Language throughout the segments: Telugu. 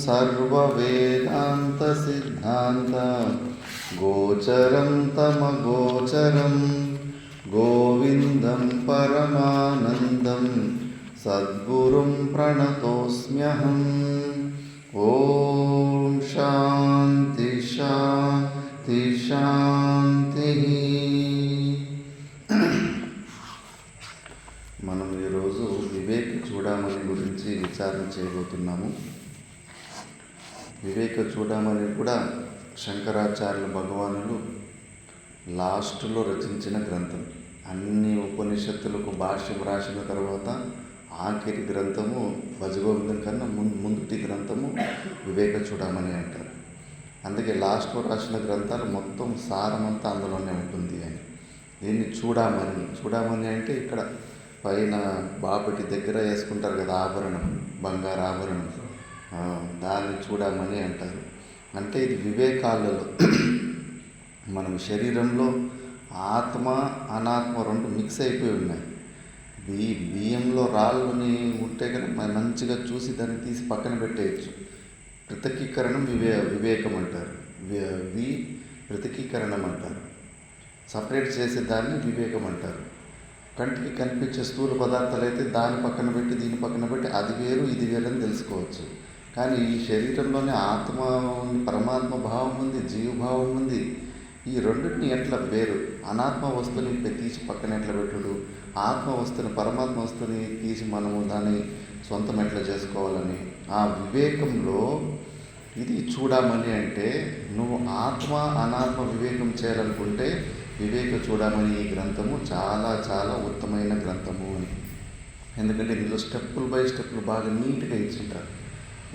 सर्ववेदांत सिद्धांत गोचरं तमगोचरं गोविंदं परमानंदं सद्गुरुं प्रणतोऽस्म्यहम्। ओम शांति शांति शांति। మనం ఈరోజు వివేక చూడమని గురించి విచారణ చేయబోతున్నాము. వివేక చూడమని కూడా శంకరాచార్యుల భగవానులు లాస్ట్లో రచించిన గ్రంథం. అన్ని ఉపనిషత్తులకు భాష్యం రాసిన తర్వాత ఆఖరి గ్రంథము భజగోవిందం కన్నా ముందుటి గ్రంథము వివేక చూడమని అంటారు. అందుకే లాస్ట్లో రాసిన గ్రంథాలు మొత్తం సారమంతా అందులోనే ఉంటుంది అని. దీన్ని చూడమని అంటే ఇక్కడ పైన బాపటి దగ్గర వేసుకుంటారు కదా ఆభరణం, బంగారు ఆభరణం, దాన్ని చూడమని అంటారు. అంటే ఇది వివేకాలలో మనం శరీరంలో ఆత్మ అనాత్మ రెండు మిక్స్ అయిపోయి ఉన్నాయి. బియ్యంలో రాళ్ళని ఉంటే కనుక మంచిగా చూసి దాన్ని తీసి పక్కన పెట్టేయచ్చు. పృథకీకరణం వివేకం అంటారు. పృథకీకరణం అంటారు. సపరేట్ చేసే దాన్ని వివేకం అంటారు. కంటికి కనిపించే స్థూల పదార్థాలు అయితే దాని పక్కన పెట్టి దీని పక్కన పెట్టి అది వేరు ఇది వేరు అని తెలుసుకోవచ్చు. కానీ ఈ శరీరంలోనే ఆత్మ ఉంది, పరమాత్మ భావం ఉంది, జీవభావం ఉంది. ఈ రెండింటిని ఎట్లా వేరు, అనాత్మ వస్తువుని తీసి పక్కన ఎట్లా పెట్టుడు, ఆత్మ వస్తువుని పరమాత్మ వస్తువుని తీసి మనము దాన్ని సొంతం ఎట్లా చేసుకోవాలని ఆ వివేకంలో ఇది చూడమని. అంటే నువ్వు ఆత్మ అనాత్మ వివేకం చేయాలనుకుంటే వివేక చూడమని ఈ గ్రంథము చాలా చాలా ఉత్తమైన గ్రంథము అని. ఎందుకంటే ఇందులో స్టెప్పులు బై స్టెప్పులు బాగా నీట్గా ఇచ్చింటారు.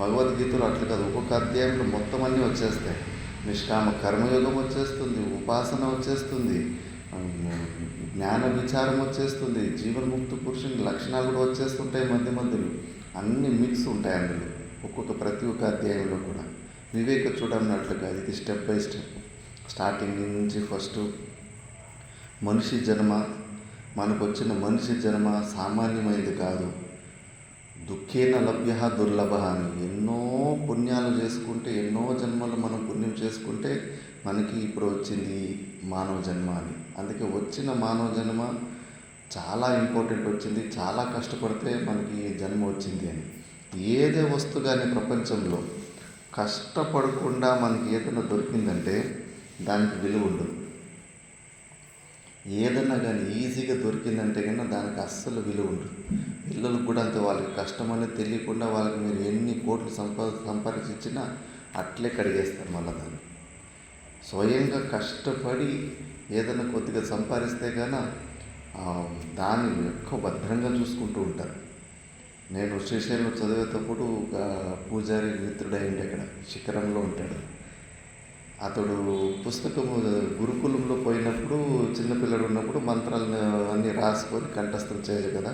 భగవద్గీతలో అట్లా కాదు, ఒక్కొక్క అధ్యాయంలో మొత్తం అన్నీ వచ్చేస్తాయి. నిష్కామ కర్మయోగం వచ్చేస్తుంది, ఉపాసన వచ్చేస్తుంది, జ్ఞాన విచారం వచ్చేస్తుంది, జీవన్ముక్తి పురుషుని లక్షణాలు కూడా వచ్చేస్తుంటాయి. మధ్యలో అన్నీ మిక్స్ ఉంటాయి అందులో ప్రతి ఒక్క అధ్యాయంలో కూడా. వివేక చూడమన్నట్లు కాదు, ఇది స్టెప్ బై స్టెప్. స్టార్టింగ్ నుంచి ఫస్ట్ మనిషి జన్మ, మనకు వచ్చిన మనిషి జన్మ సామాన్యమైనది కాదు. దుఃఖేన లభ్య దుర్లభ అని ఎన్నో పుణ్యాలు చేసుకుంటే, ఎన్నో జన్మలు మనం పుణ్యం చేసుకుంటే మనకి ఇప్పుడు వచ్చింది మానవ జన్మ అని. అందుకే వచ్చిన మానవ జన్మ చాలా ఇంపార్టెంట్ వచ్చింది. చాలా కష్టపడితే మనకి జన్మ వచ్చింది అని. ఏదే వస్తువు కానీ ప్రపంచంలో కష్టపడకుండా మనకి ఏదైనా దొరికిందంటే దానికి విలువ ఉండదు. ఏదన్నా కానీ ఈజీగా దొరికిందంటే కన్నా దానికి అస్సలు విలువ ఉంటుంది. పిల్లలకు కూడా అంతే, వాళ్ళకి కష్టం అనేది తెలియకుండా వాళ్ళకి మీరు ఎన్ని కోట్లు సంపాదించినా అట్లే కడిగేస్తారు. మళ్ళీ దాన్ని స్వయంగా కష్టపడి ఏదైనా కొద్దిగా సంపాదిస్తే కానీ దాన్ని ఎక్కువ భద్రంగా చూసుకుంటూ ఉంటారు. నేను శ్రీశైలం చదివేటప్పుడు ఒక పూజారి మిత్రుడైంది, అక్కడ శిఖరంలో ఉంటాడు. అతడు పుస్తకము గురుకులంలో పోయినప్పుడు చిన్నపిల్లడు ఉన్నప్పుడు మంత్రాలను అన్నీ రాసుకొని కంఠస్థం చేయాలి కదా.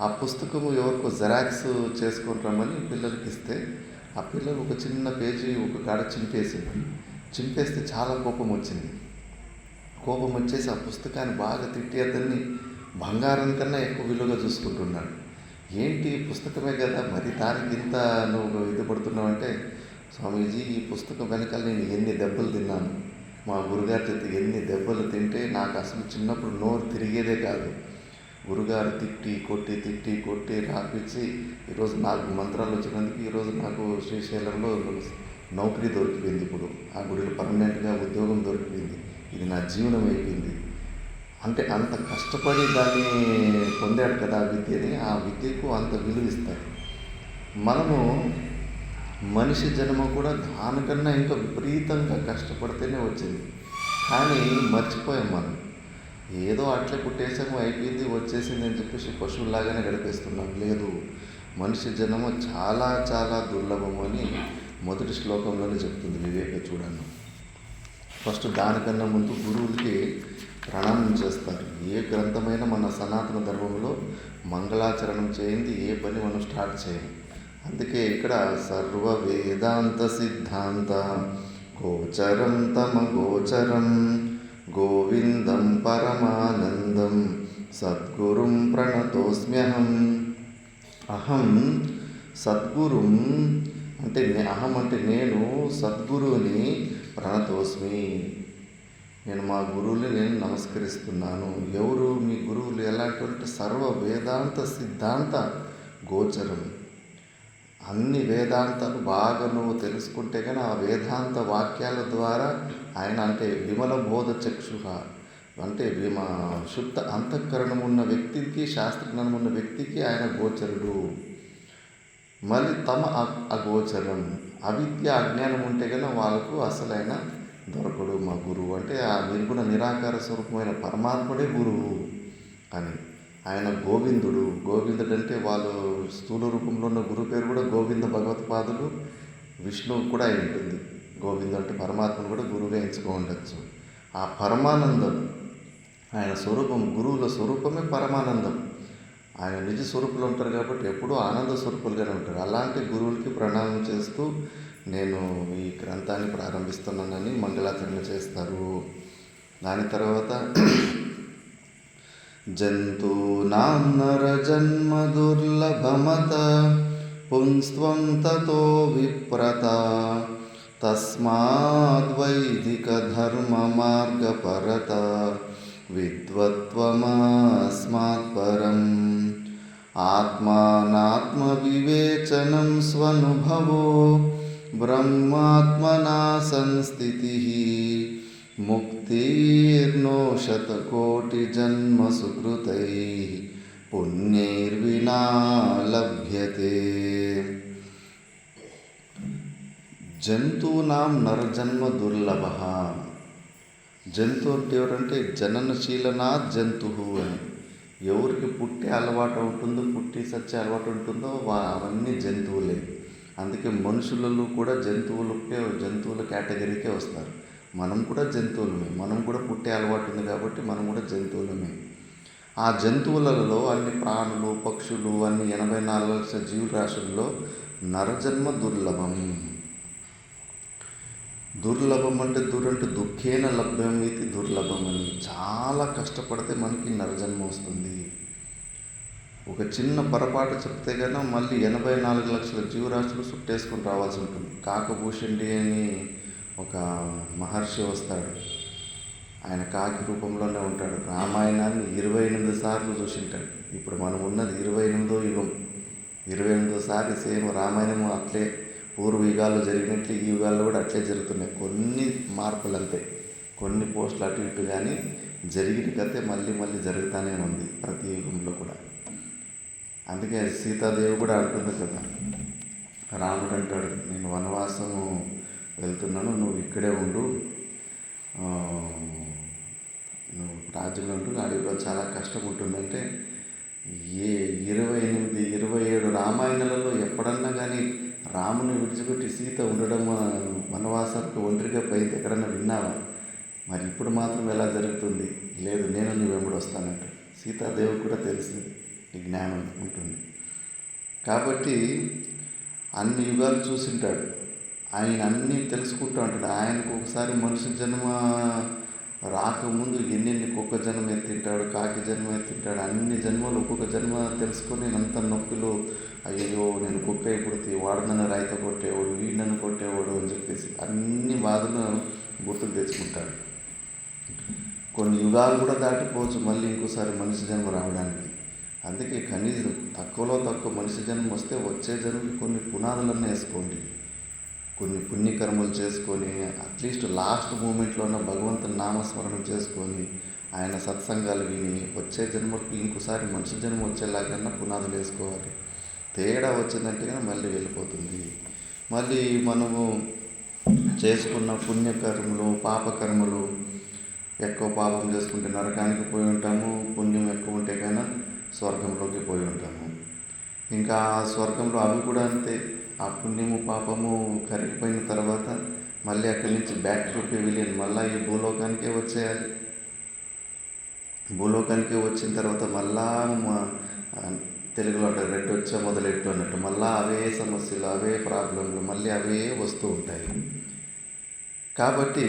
ఆ పుస్తకము ఎవరికో జెరాక్స్ చేసుకొని రమ్మని పిల్లలకి ఇస్తే ఆ పిల్లలు ఒక చిన్న పేజీ ఒక కాడ చింపేస్తే చాలా కోపం వచ్చింది. కోపం వచ్చేసి ఆ పుస్తకాన్ని బాగా తిట్టి అతన్ని బంగారం కన్నా ఎక్కువ విలువగా చూసుకుంటున్నాడు. ఏంటి పుస్తకమే కదా, మరి దానికి ఇంత నువ్వు ఇది పడుతున్నావంటే, స్వామీజీ ఈ పుస్తకం వెనకాల నేను ఎన్ని దెబ్బలు తిన్నాను, మా గురుగారి చేత ఎన్ని దెబ్బలు తింటే నాకు అసలు చిన్నప్పుడు నోరు తిరిగేదే కాదు. గురుగారు తిట్టి కొట్టి రాపించి ఈరోజు నాకు మంత్రాలు వచ్చినందుకు ఈరోజు నాకు శ్రీశైలంలో నౌకరీ దొరికిపోయింది. ఇప్పుడు ఆ గుడిలో పర్మనెంట్గా ఉద్యోగం దొరికిపోయింది. ఇది నా జీవనం అయిపోయింది. అంటే అంత కష్టపడి దాన్ని పొందాడు కదా ఆ విద్యని. ఆ విద్యకు అంత విలువిస్తారు. మనము మనిషి జన్మ కూడా దానికన్నా ఇంకా విపరీతంగా కష్టపడితేనే వచ్చింది. కానీ మర్చిపోయాం మనం. ఏదో అట్లే పుట్టేసాము, అయిపోయింది, వచ్చేసింది అని చెప్పేసి పశువులాగానే గడిపేస్తున్నాం. లేదు, మనిషి జన్మ చాలా చాలా దుర్లభము అని మొదటి శ్లోకంలోనే చెప్తుంది వివేక చూడను. ఫస్ట్ దానికన్నా ముందు గురువులకి ప్రణామం చేస్తారు. ఏ గ్రంథమైనా మన సనాతన ధర్మంలో మంగళాచరణం చేయింది ఏ పని మనం స్టార్ట్ చేయము. అందుకే ఇక్కడ సర్వ వేదాంత సిద్ధాంత గోచరం తమ గోచరం గోవిందం పరమానందం సద్గురుం ప్రణతోస్మ్యహం. అహం సద్గురుం అంటే అహం అంటే నేను, సద్గురువుని ప్రణతోస్మి, నేను మా గురువుని నేను నమస్కరిస్తున్నాను. ఎవరు మీ గురువులు? ఎలాంటి సర్వ వేదాంత సిద్ధాంత గోచరం, అన్ని వేదాంతాలు బాగా నువ్వు తెలుసుకుంటే కానీ ఆ వేదాంత వాక్యాల ద్వారా ఆయన అంటే విమల బోధ చక్షుహ అంటే శుద్ధ అంతఃకరణం ఉన్న వ్యక్తికి, శాస్త్రజ్ఞానం ఉన్న వ్యక్తికి ఆయన గోచరుడు. మళ్ళీ తమ అగోచరం, అవిద్య అజ్ఞానం ఉంటే కనుక వాళ్ళకు అసలైన దొరకడు మా గురువు. అంటే ఆ నిర్గుణ నిరాకార స్వరూపమైన పరమాత్ముడే గురువు అని. ఆయన గోవిందుడు. గోవిందుడు అంటే వాళ్ళు స్థూల రూపంలో ఉన్న గురువు పేరు కూడా గోవింద భగవత్పాదులు, విష్ణువు కూడా అయి ఉంటుంది. గోవిందు అంటే పరమాత్మను కూడా గురువుగా ఎంచుకో ఉండొచ్చు. ఆ పరమానందం ఆయన స్వరూపం, గురువుల స్వరూపమే పరమానందం. ఆయన నిజ స్వరూపులు ఉంటారు కాబట్టి ఎప్పుడూ ఆనంద స్వరూపులుగానే ఉంటారు. అలాంటి గురువులకి ప్రణామం చేస్తూ నేను ఈ గ్రంథాన్ని ప్రారంభిస్తున్నానని మంగళాచరణ చేస్తారు. దాని తర్వాత జంతూనాం నరజన్మ దుర్లభమత పుంస్త్వం తతో విప్రత తస్మాద్వైదిక ధర్మ మార్గపరత విద్వత్వమాస్మాత్ పరం. ఆత్మానాత్మ వివేచనం స్వనుభవో బ్రహ్మాత్మనా సంస్థితి ముక్తిర్నో శతకోటి జన్మ సుకృతై పుణ్యైర్వినా లభ్యతే. జంతూనాం నరజన్మ దుర్లభ. జంతు అంటే ఎవరంటే జననశీలనాత్ జంతు అని. ఎవరికి పుట్టే అలవాటు ఉంటుందో, పుట్టి సచ్చే అలవాటు ఉంటుందో అవన్నీ జంతువులే. అందుకే మనుషులలో కూడా జంతువుల కేటగిరీకే వస్తారు. మనం కూడా జంతువులమే, మనం కూడా పుట్టే అలవాటు ఉంది కాబట్టి మనం కూడా జంతువులమే. ఆ జంతువులలో అన్ని ప్రాణులు, పక్షులు, అన్ని 84 లక్షల జీవరాశుల్లో నరజన్మ దుర్లభం. దుర్లభం అంటే దుఃఖేన లభ్యం ఇది దుర్లభం అని. చాలా కష్టపడితే మనకి నరజన్మ వస్తుంది. ఒక చిన్న పొరపాటు చెప్తే కన్నా మళ్ళీ 84 లక్షల జీవరాశులు చుట్టేసుకుని రావాల్సి ఉంటుంది. కాకభూషణుడి అని ఒక మహర్షి వస్తాడు. ఆయన కాకి రూపంలోనే ఉంటాడు. రామాయణాన్ని 28 సార్లు చూసింటాడు. ఇప్పుడు మనం ఉన్నది 28వ యుగం. 28వ సారి సేమ్ రామాయణము అట్లే పూర్వ యుగాల్లో జరిగినట్లు ఈ యుగాల్లో కూడా అట్లే జరుగుతున్నాయి. కొన్ని మార్పులు అంతే, కొన్ని పోస్టులు అటు ఇటు, కానీ జరిగిన కథే మళ్ళీ మళ్ళీ జరుగుతూనే ఉంది ప్రతి యుగంలో కూడా. అందుకే సీతాదేవి కూడా అంటుంది కదా, రాముడు అంటాడు, నేను వనవాసము వెళ్తున్నాను, నువ్వు ఇక్కడే ఉండు, నువ్వు రాజ్యంలో ఉంటూ అడవిలో చాలా కష్టం ఉంటుందంటే 28, 27 రామాయణాలలో ఎప్పుడన్నా కానీ రాముని విడిచిపెట్టి సీత ఉండడం, వనవాసానికి ఒంటరిగా పోయింది ఎక్కడన్నా విన్నావా? మరి ఇప్పుడు మాత్రం ఎలా జరుగుతుంది? లేదు, నేను నీ వెంబడి వస్తానంట. సీతాదేవి కూడా తెలిసింది, ఈ జ్ఞానం ఉంటుంది కాబట్టి అన్ని యుగాలు చూసింటాడు. ఆయన అన్నీ తెలుసుకుంటూ ఉంటాడు. ఆయనకు ఒకసారి మనిషి జన్మ రాకముందు ఎన్నెన్ని కుక్క జన్మ ఎత్తింటాడు, కాకి జన్మ ఎత్తింటాడు. అన్ని జన్మలు ఒక్కొక్క జన్మ తెలుసుకొని అంత నొప్పిలో, అయ్యో నేను కుక్క పుడితే వాడు నన్ను రాయితో కొట్టేవాడు, వీడు నన్ను కొట్టేవాడు అని చెప్పేసి అన్ని బాధలు గుర్తుకు తెచ్చుకుంటాడు. కొన్ని యుగాలు కూడా దాటిపోవచ్చు మళ్ళీ ఇంకోసారి మనిషి జన్మ రావడానికి. అందుకే కనీసం తక్కువలో తక్కువ మనిషి జన్మ వస్తే వచ్చే జన్మకి కొన్ని పునాదులన్నీ వేసుకోండి, కొన్ని పుణ్యకర్మలు చేసుకొని, అట్లీస్ట్ లాస్ట్ మూమెంట్లో ఉన్న భగవంతుని నామస్మరణం చేసుకొని, ఆయన సత్సంగాలు విని వచ్చే జన్మకి ఇంకోసారి మనిషి జన్మ వచ్చేలాగన్నా పునాదులు వేసుకోవాలి. తేడా వచ్చిందంటే కానీ మళ్ళీ వెళ్ళిపోతుంది. మళ్ళీ మనము చేసుకున్న పుణ్యకర్మలు, పాపకర్మలు ఎక్కువ పాపం చేసుకుంటే నరకానికి పోయి ఉంటాము, పుణ్యం ఎక్కువ ఉంటే కన్నా స్వర్గంలోకి పోయి ఉంటాము. ఇంకా ఆ స్వర్గంలో అవి కూడా అంతే. ఆ పుణ్యము పాపము కరిగిపోయిన తర్వాత మళ్ళీ అక్కడి నుంచి బ్యాక్ టు పెవిలియన్, మళ్ళీ ఈ భూలోకానికే వచ్చేయాలి. భూలోకానికి వచ్చిన తర్వాత మళ్ళా తెలుగులో అంటే రెడ్ వచ్చే మొదలెట్టు అన్నట్టు మళ్ళీ అవే సమస్యలు, అవే ప్రాబ్లంలు, మళ్ళీ అవే వస్తూ ఉంటాయి. కాబట్టి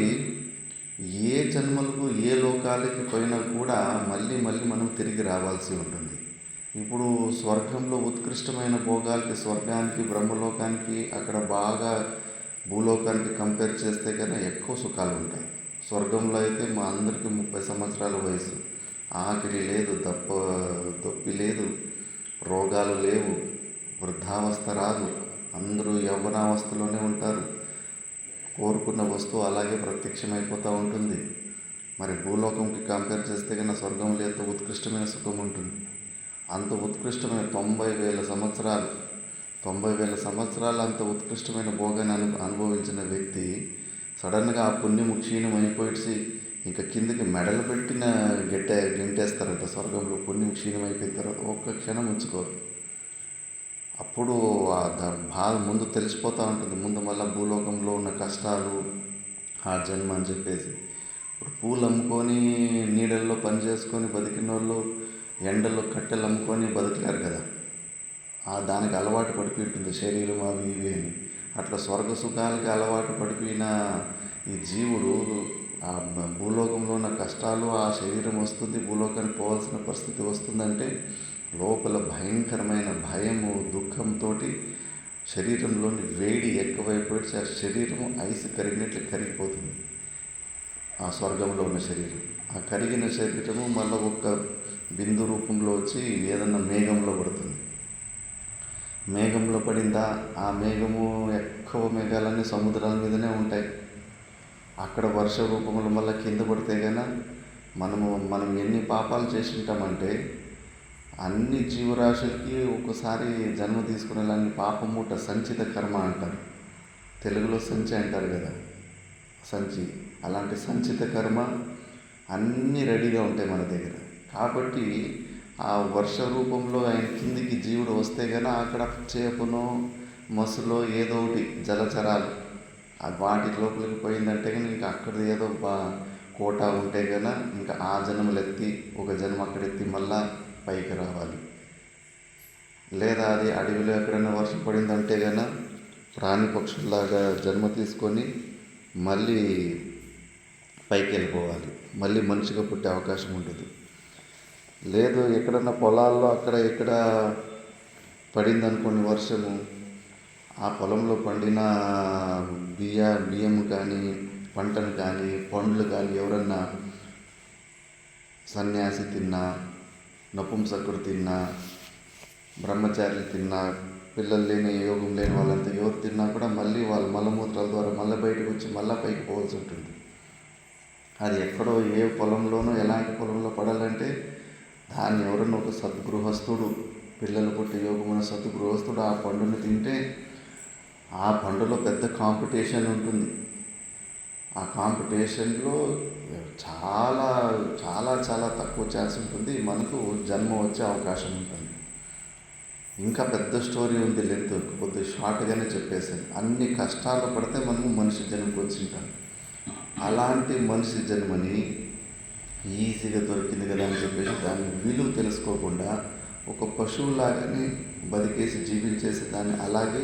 ఏ జన్మలకు ఏ లోకాలకి పోయినా కూడా మళ్ళీ మళ్ళీ మనం తిరిగి రావాల్సి ఉంటుంది. ఇప్పుడు స్వర్గంలో ఉత్కృష్టమైన భోగాలకి, స్వర్గానికి, బ్రహ్మలోకానికి, అక్కడ బాగా భూలోకానికి కంపేర్ చేస్తే కన్నా ఎక్కువ సుఖాలు ఉంటాయి. స్వర్గంలో అయితే మా అందరికీ 30 సంవత్సరాల వయసు, ఆకలి లేదు, దొప్పి లేదు, రోగాలు లేవు, వృద్ధావస్థ రాదు, అందరూ యవ్వనావస్థలోనే ఉంటారు. కోరుకున్న వస్తువు అలాగే ప్రత్యక్షమైపోతూ ఉంటుంది. మరి భూలోకంకి కంపేర్ చేస్తే కన్నా స్వర్గంలో ఎంత ఉత్కృష్టమైన సుఖం ఉంటుంది. అంత ఉత్కృష్టమైన 90,000 సంవత్సరాలు, 90,000 సంవత్సరాలు అంత ఉత్కృష్టమైన భోగాన్ని అనుభవించిన వ్యక్తి సడన్గా ఆ పుణ్యము క్షీణం అయిపోయి ఇంకా కిందకి మెడలు పెట్టిన గెంటేస్తారంట. స్వర్గంలో పుణ్యం క్షీణం అయిపోయిన తర్వాత ఒక్క క్షణం ఉంచుకోరు. అప్పుడు బాధ ముందు తెలిసిపోతూ ఉంటుంది. ముందు మళ్ళీ భూలోకంలో ఉన్న కష్టాలు, ఆ జన్మ అని చెప్పేసి. ఇప్పుడు పూలు అమ్ముకొని నీడల్లో పని చేసుకొని బతికిన వాళ్ళు ఎండల్లో కట్టెలు అమ్ముకొని బతకలేరు కదా. దానికి అలవాటు పడిపోతుంది శరీరం అవి ఇవి అని. అట్లా స్వర్గ సుఖాలకి అలవాటు పడిపోయిన ఈ జీవుడు ఆ భూలోకంలో ఉన్న కష్టాలు, ఆ శరీరం వస్తుంది, భూలోకానికి పోవాల్సిన పరిస్థితి వస్తుందంటే లోపల భయంకరమైన భయము, దుఃఖంతో శరీరంలోని వేడి ఎక్కువైపోయి ఆ శరీరము ఐస్ కరిగినట్లు కరిగిపోతుంది. ఆ స్వర్గంలో ఉన్న శరీరం, ఆ కరిగిన శరీరము మళ్ళీ ఒక బిందు రూపంలో వచ్చి ఏదన్నా మేఘంలో పడుతుంది. మేఘంలో పడిందా, ఆ మేఘము ఎక్కువ మేఘాలన్నీ సముద్రాల మీదనే ఉంటాయి. అక్కడ వర్ష రూపంలో మళ్ళీ కింద పడితే కన్నా మనం ఎన్ని పాపాలు చేసి ఉంటామంటే అన్ని జీవరాశులకి ఒకసారి జన్మ తీసుకునేలాంటి పాపమూట సంచిత కర్మ అంటారు. తెలుగులో సంచి అంటారు కదా, సంచి. అలాంటి సంచిత కర్మ అన్నీ రెడీగా ఉంటాయి మన దగ్గర. కాబట్టి ఆ వర్ష రూపంలో ఆయన కిందికి జీవుడు వస్తే కన్నా అక్కడ చేపనో మసులో ఏదో ఒకటి జలచరాలు వాటి లోపలికి పోయిందంటే కానీ ఇంకా అక్కడ ఏదో కోట ఉంటే కన్నా ఇంకా ఆ జన్మలు ఎత్తి ఒక జన్మ అక్కడ ఎత్తి మళ్ళా పైకి రావాలి. లేదా అది అడవిలో ఎక్కడైనా వర్షం పడిందంటే కన్నా ప్రాణి పక్షుల్లాగా జన్మ తీసుకొని మళ్ళీ పైకి వెళ్ళిపోవాలి, మళ్ళీ మనిషిగా పుట్టే అవకాశం ఉంటుంది. లేదు ఎక్కడన్నా పొలాల్లో అక్కడ ఇక్కడ పడిందనుకోండి వర్షము, ఆ పొలంలో పండిన బియ్యం కానీ, పంటను కానీ, పండ్లు కానీ ఎవరన్నా సన్యాసి తిన్నా, నపుంసకుడు తిన్నా, బ్రహ్మచారులు తిన్నా, పిల్లలు లేని యోగం లేని వాళ్ళంతా ఎవరు తిన్నా కూడా మళ్ళీ వాళ్ళ మలమూత్రాల ద్వారా మళ్ళీ బయటకు వచ్చి మళ్ళీ పైకి పోవాల్సి ఉంటుంది. అది ఎక్కడో ఏ పొలంలోనో ఎలాంటి పొలంలో పడాలంటే దాన్ని ఎవరన్నా ఒక సద్గృహస్థుడు, పిల్లలు పుట్టి యోగమున సద్గృహస్థుడు ఆ పండుని తింటే ఆ పండులో పెద్ద కాంపిటీషన్ ఉంటుంది. ఆ కాంపిటీషన్లో చాలా చాలా చాలా తక్కువ ఛాన్స్ ఉంటుంది, మనకు జన్మ వచ్చే అవకాశం ఉంటుంది. ఇంకా పెద్ద స్టోరీ ఉంది, లెంత్ కొద్దిగా షార్ట్గానే చెప్పేసాను. అన్ని కష్టాలు పడితే మనము మనిషి జన్మకు వచ్చింటాం. అలాంటి మనిషి జన్మని ఈజీగా దొరికింది కదా అని చెప్పేసి దాని విలువ తెలుసుకోకుండా ఒక పశువులాగానే బతికేసి జీవించేసి దాన్ని అలాగే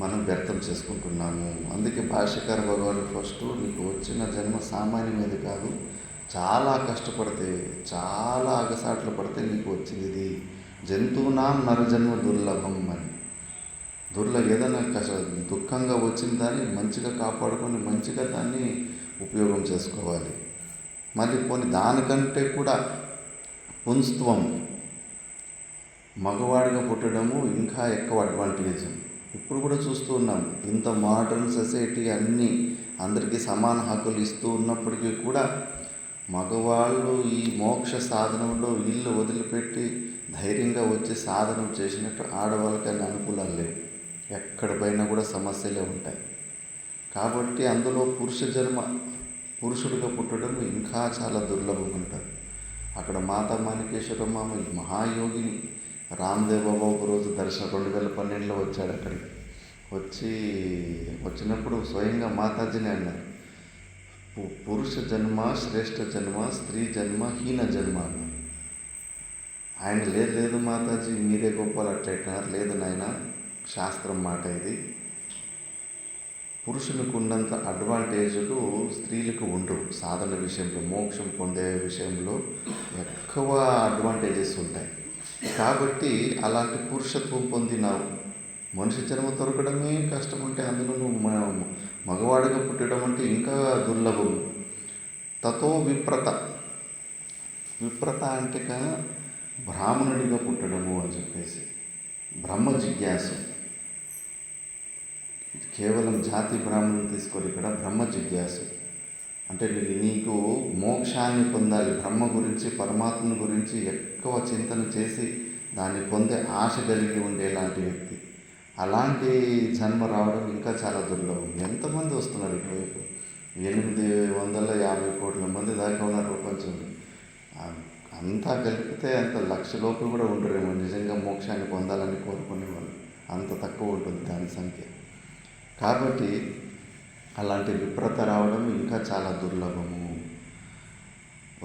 మనం వ్యర్థం చేసుకుంటున్నాము. అందుకే భాష్యకార భగవానుడు ఫస్ట్ నీకు వచ్చిన జన్మ సామాన్యమైనది కాదు, చాలా కష్టపడితే చాలా అగసాట్లు పడితే నీకు వచ్చింది ఇది. జంతువునాం నరజన్మ దుర్లభం అని. ఏదైనా దుఃఖంగా వచ్చిన దాన్ని మంచిగా కాపాడుకొని మంచిగా దాన్ని ఉపయోగం చేసుకోవాలి. మళ్ళీ పోనీ దానికంటే కూడా పుంస్త్వం, మగవాడిగా పుట్టడము ఇంకా ఎక్కువ అడ్వాంటేజ్. ఇప్పుడు కూడా చూస్తూ ఉన్నాం, ఇంత మోడర్న్ సొసైటీ అన్నీ అందరికీ సమాన హక్కులు ఇస్తూ ఉన్నప్పటికీ కూడా మగవాళ్ళు ఈ మోక్ష సాధనంలో ఇల్లు వదిలిపెట్టి ధైర్యంగా వచ్చి సాధనం చేసినట్టు ఆడవాళ్ళకి అన్ని అనుకూలాలు లేవు. ఎక్కడ పోయినా కూడా సమస్యలే ఉంటాయి. కాబట్టి అందులో పురుష జన్మ పురుషుడిగా పుట్టడం ఇంకా చాలా దుర్లభం అంటారు. అక్కడ మాతా మాణికేశ్వరమ్మ ఈ మహాయోగిని రామ్దేవ్ బాబా ఒకరోజు దర్శనం 2012లో వచ్చాడు అక్కడికి. వచ్చినప్పుడు స్వయంగా మాతాజీనే అన్నారు, పురుష జన్మ శ్రేష్ఠ జన్మ, స్త్రీ జన్మ హీన జన్మ అన్నారు. ఆయన లేదు మాతాజీ మీరే గొప్పలు అట్లయినారు. లేదు నాయన, శాస్త్రం మాట ఇది. పురుషులకు ఉన్నంత అడ్వాంటేజులు స్త్రీలకు ఉండవు. సాధన విషయంలో, మోక్షం పొందే విషయంలో ఎక్కువ అడ్వాంటేజెస్ ఉంటాయి. కాబట్టి అలాంటి పురుషత్వం పొందినావు. మనిషి జన్మ దొరకడమే కష్టం ఉంటే అందులో నువ్వు మగవాడిగా పుట్టడం అంటే ఇంకా దుర్లభం. తతో విప్రత అంటే బ్రాహ్మణుడిగా పుట్టడము అని చెప్పేసి, బ్రహ్మ జిజ్ఞాసు. కేవలం జాతి బ్రాహ్మణుని తీసుకొని ఇక్కడ బ్రహ్మ జిజ్ఞాసు అంటే నీకు మోక్షాన్ని పొందాలి, బ్రహ్మ గురించి పరమాత్మ గురించి ఎక్కువ చింతన చేసి దాన్ని పొందే ఆశ కలిగి ఉండేలాంటి వ్యక్తి. అలాంటి జన్మ రావడం ఇంకా చాలా దుర్లభం. ఎంతమంది వస్తున్నారు ఇటువైపు? 850 కోట్ల మంది దాకా ఉన్నారు ప్రపంచంలో. అంతా కలిపితే అంత 1,00,000 లోపు కూడా ఉండరేమో నిజంగా మోక్షాన్ని పొందాలని కోరుకునే వాళ్ళు. అంత తక్కువ ఉంటుంది దాని సంఖ్య. కాబట్టి అలాంటి విప్రత రావడం ఇంకా చాలా దుర్లభము.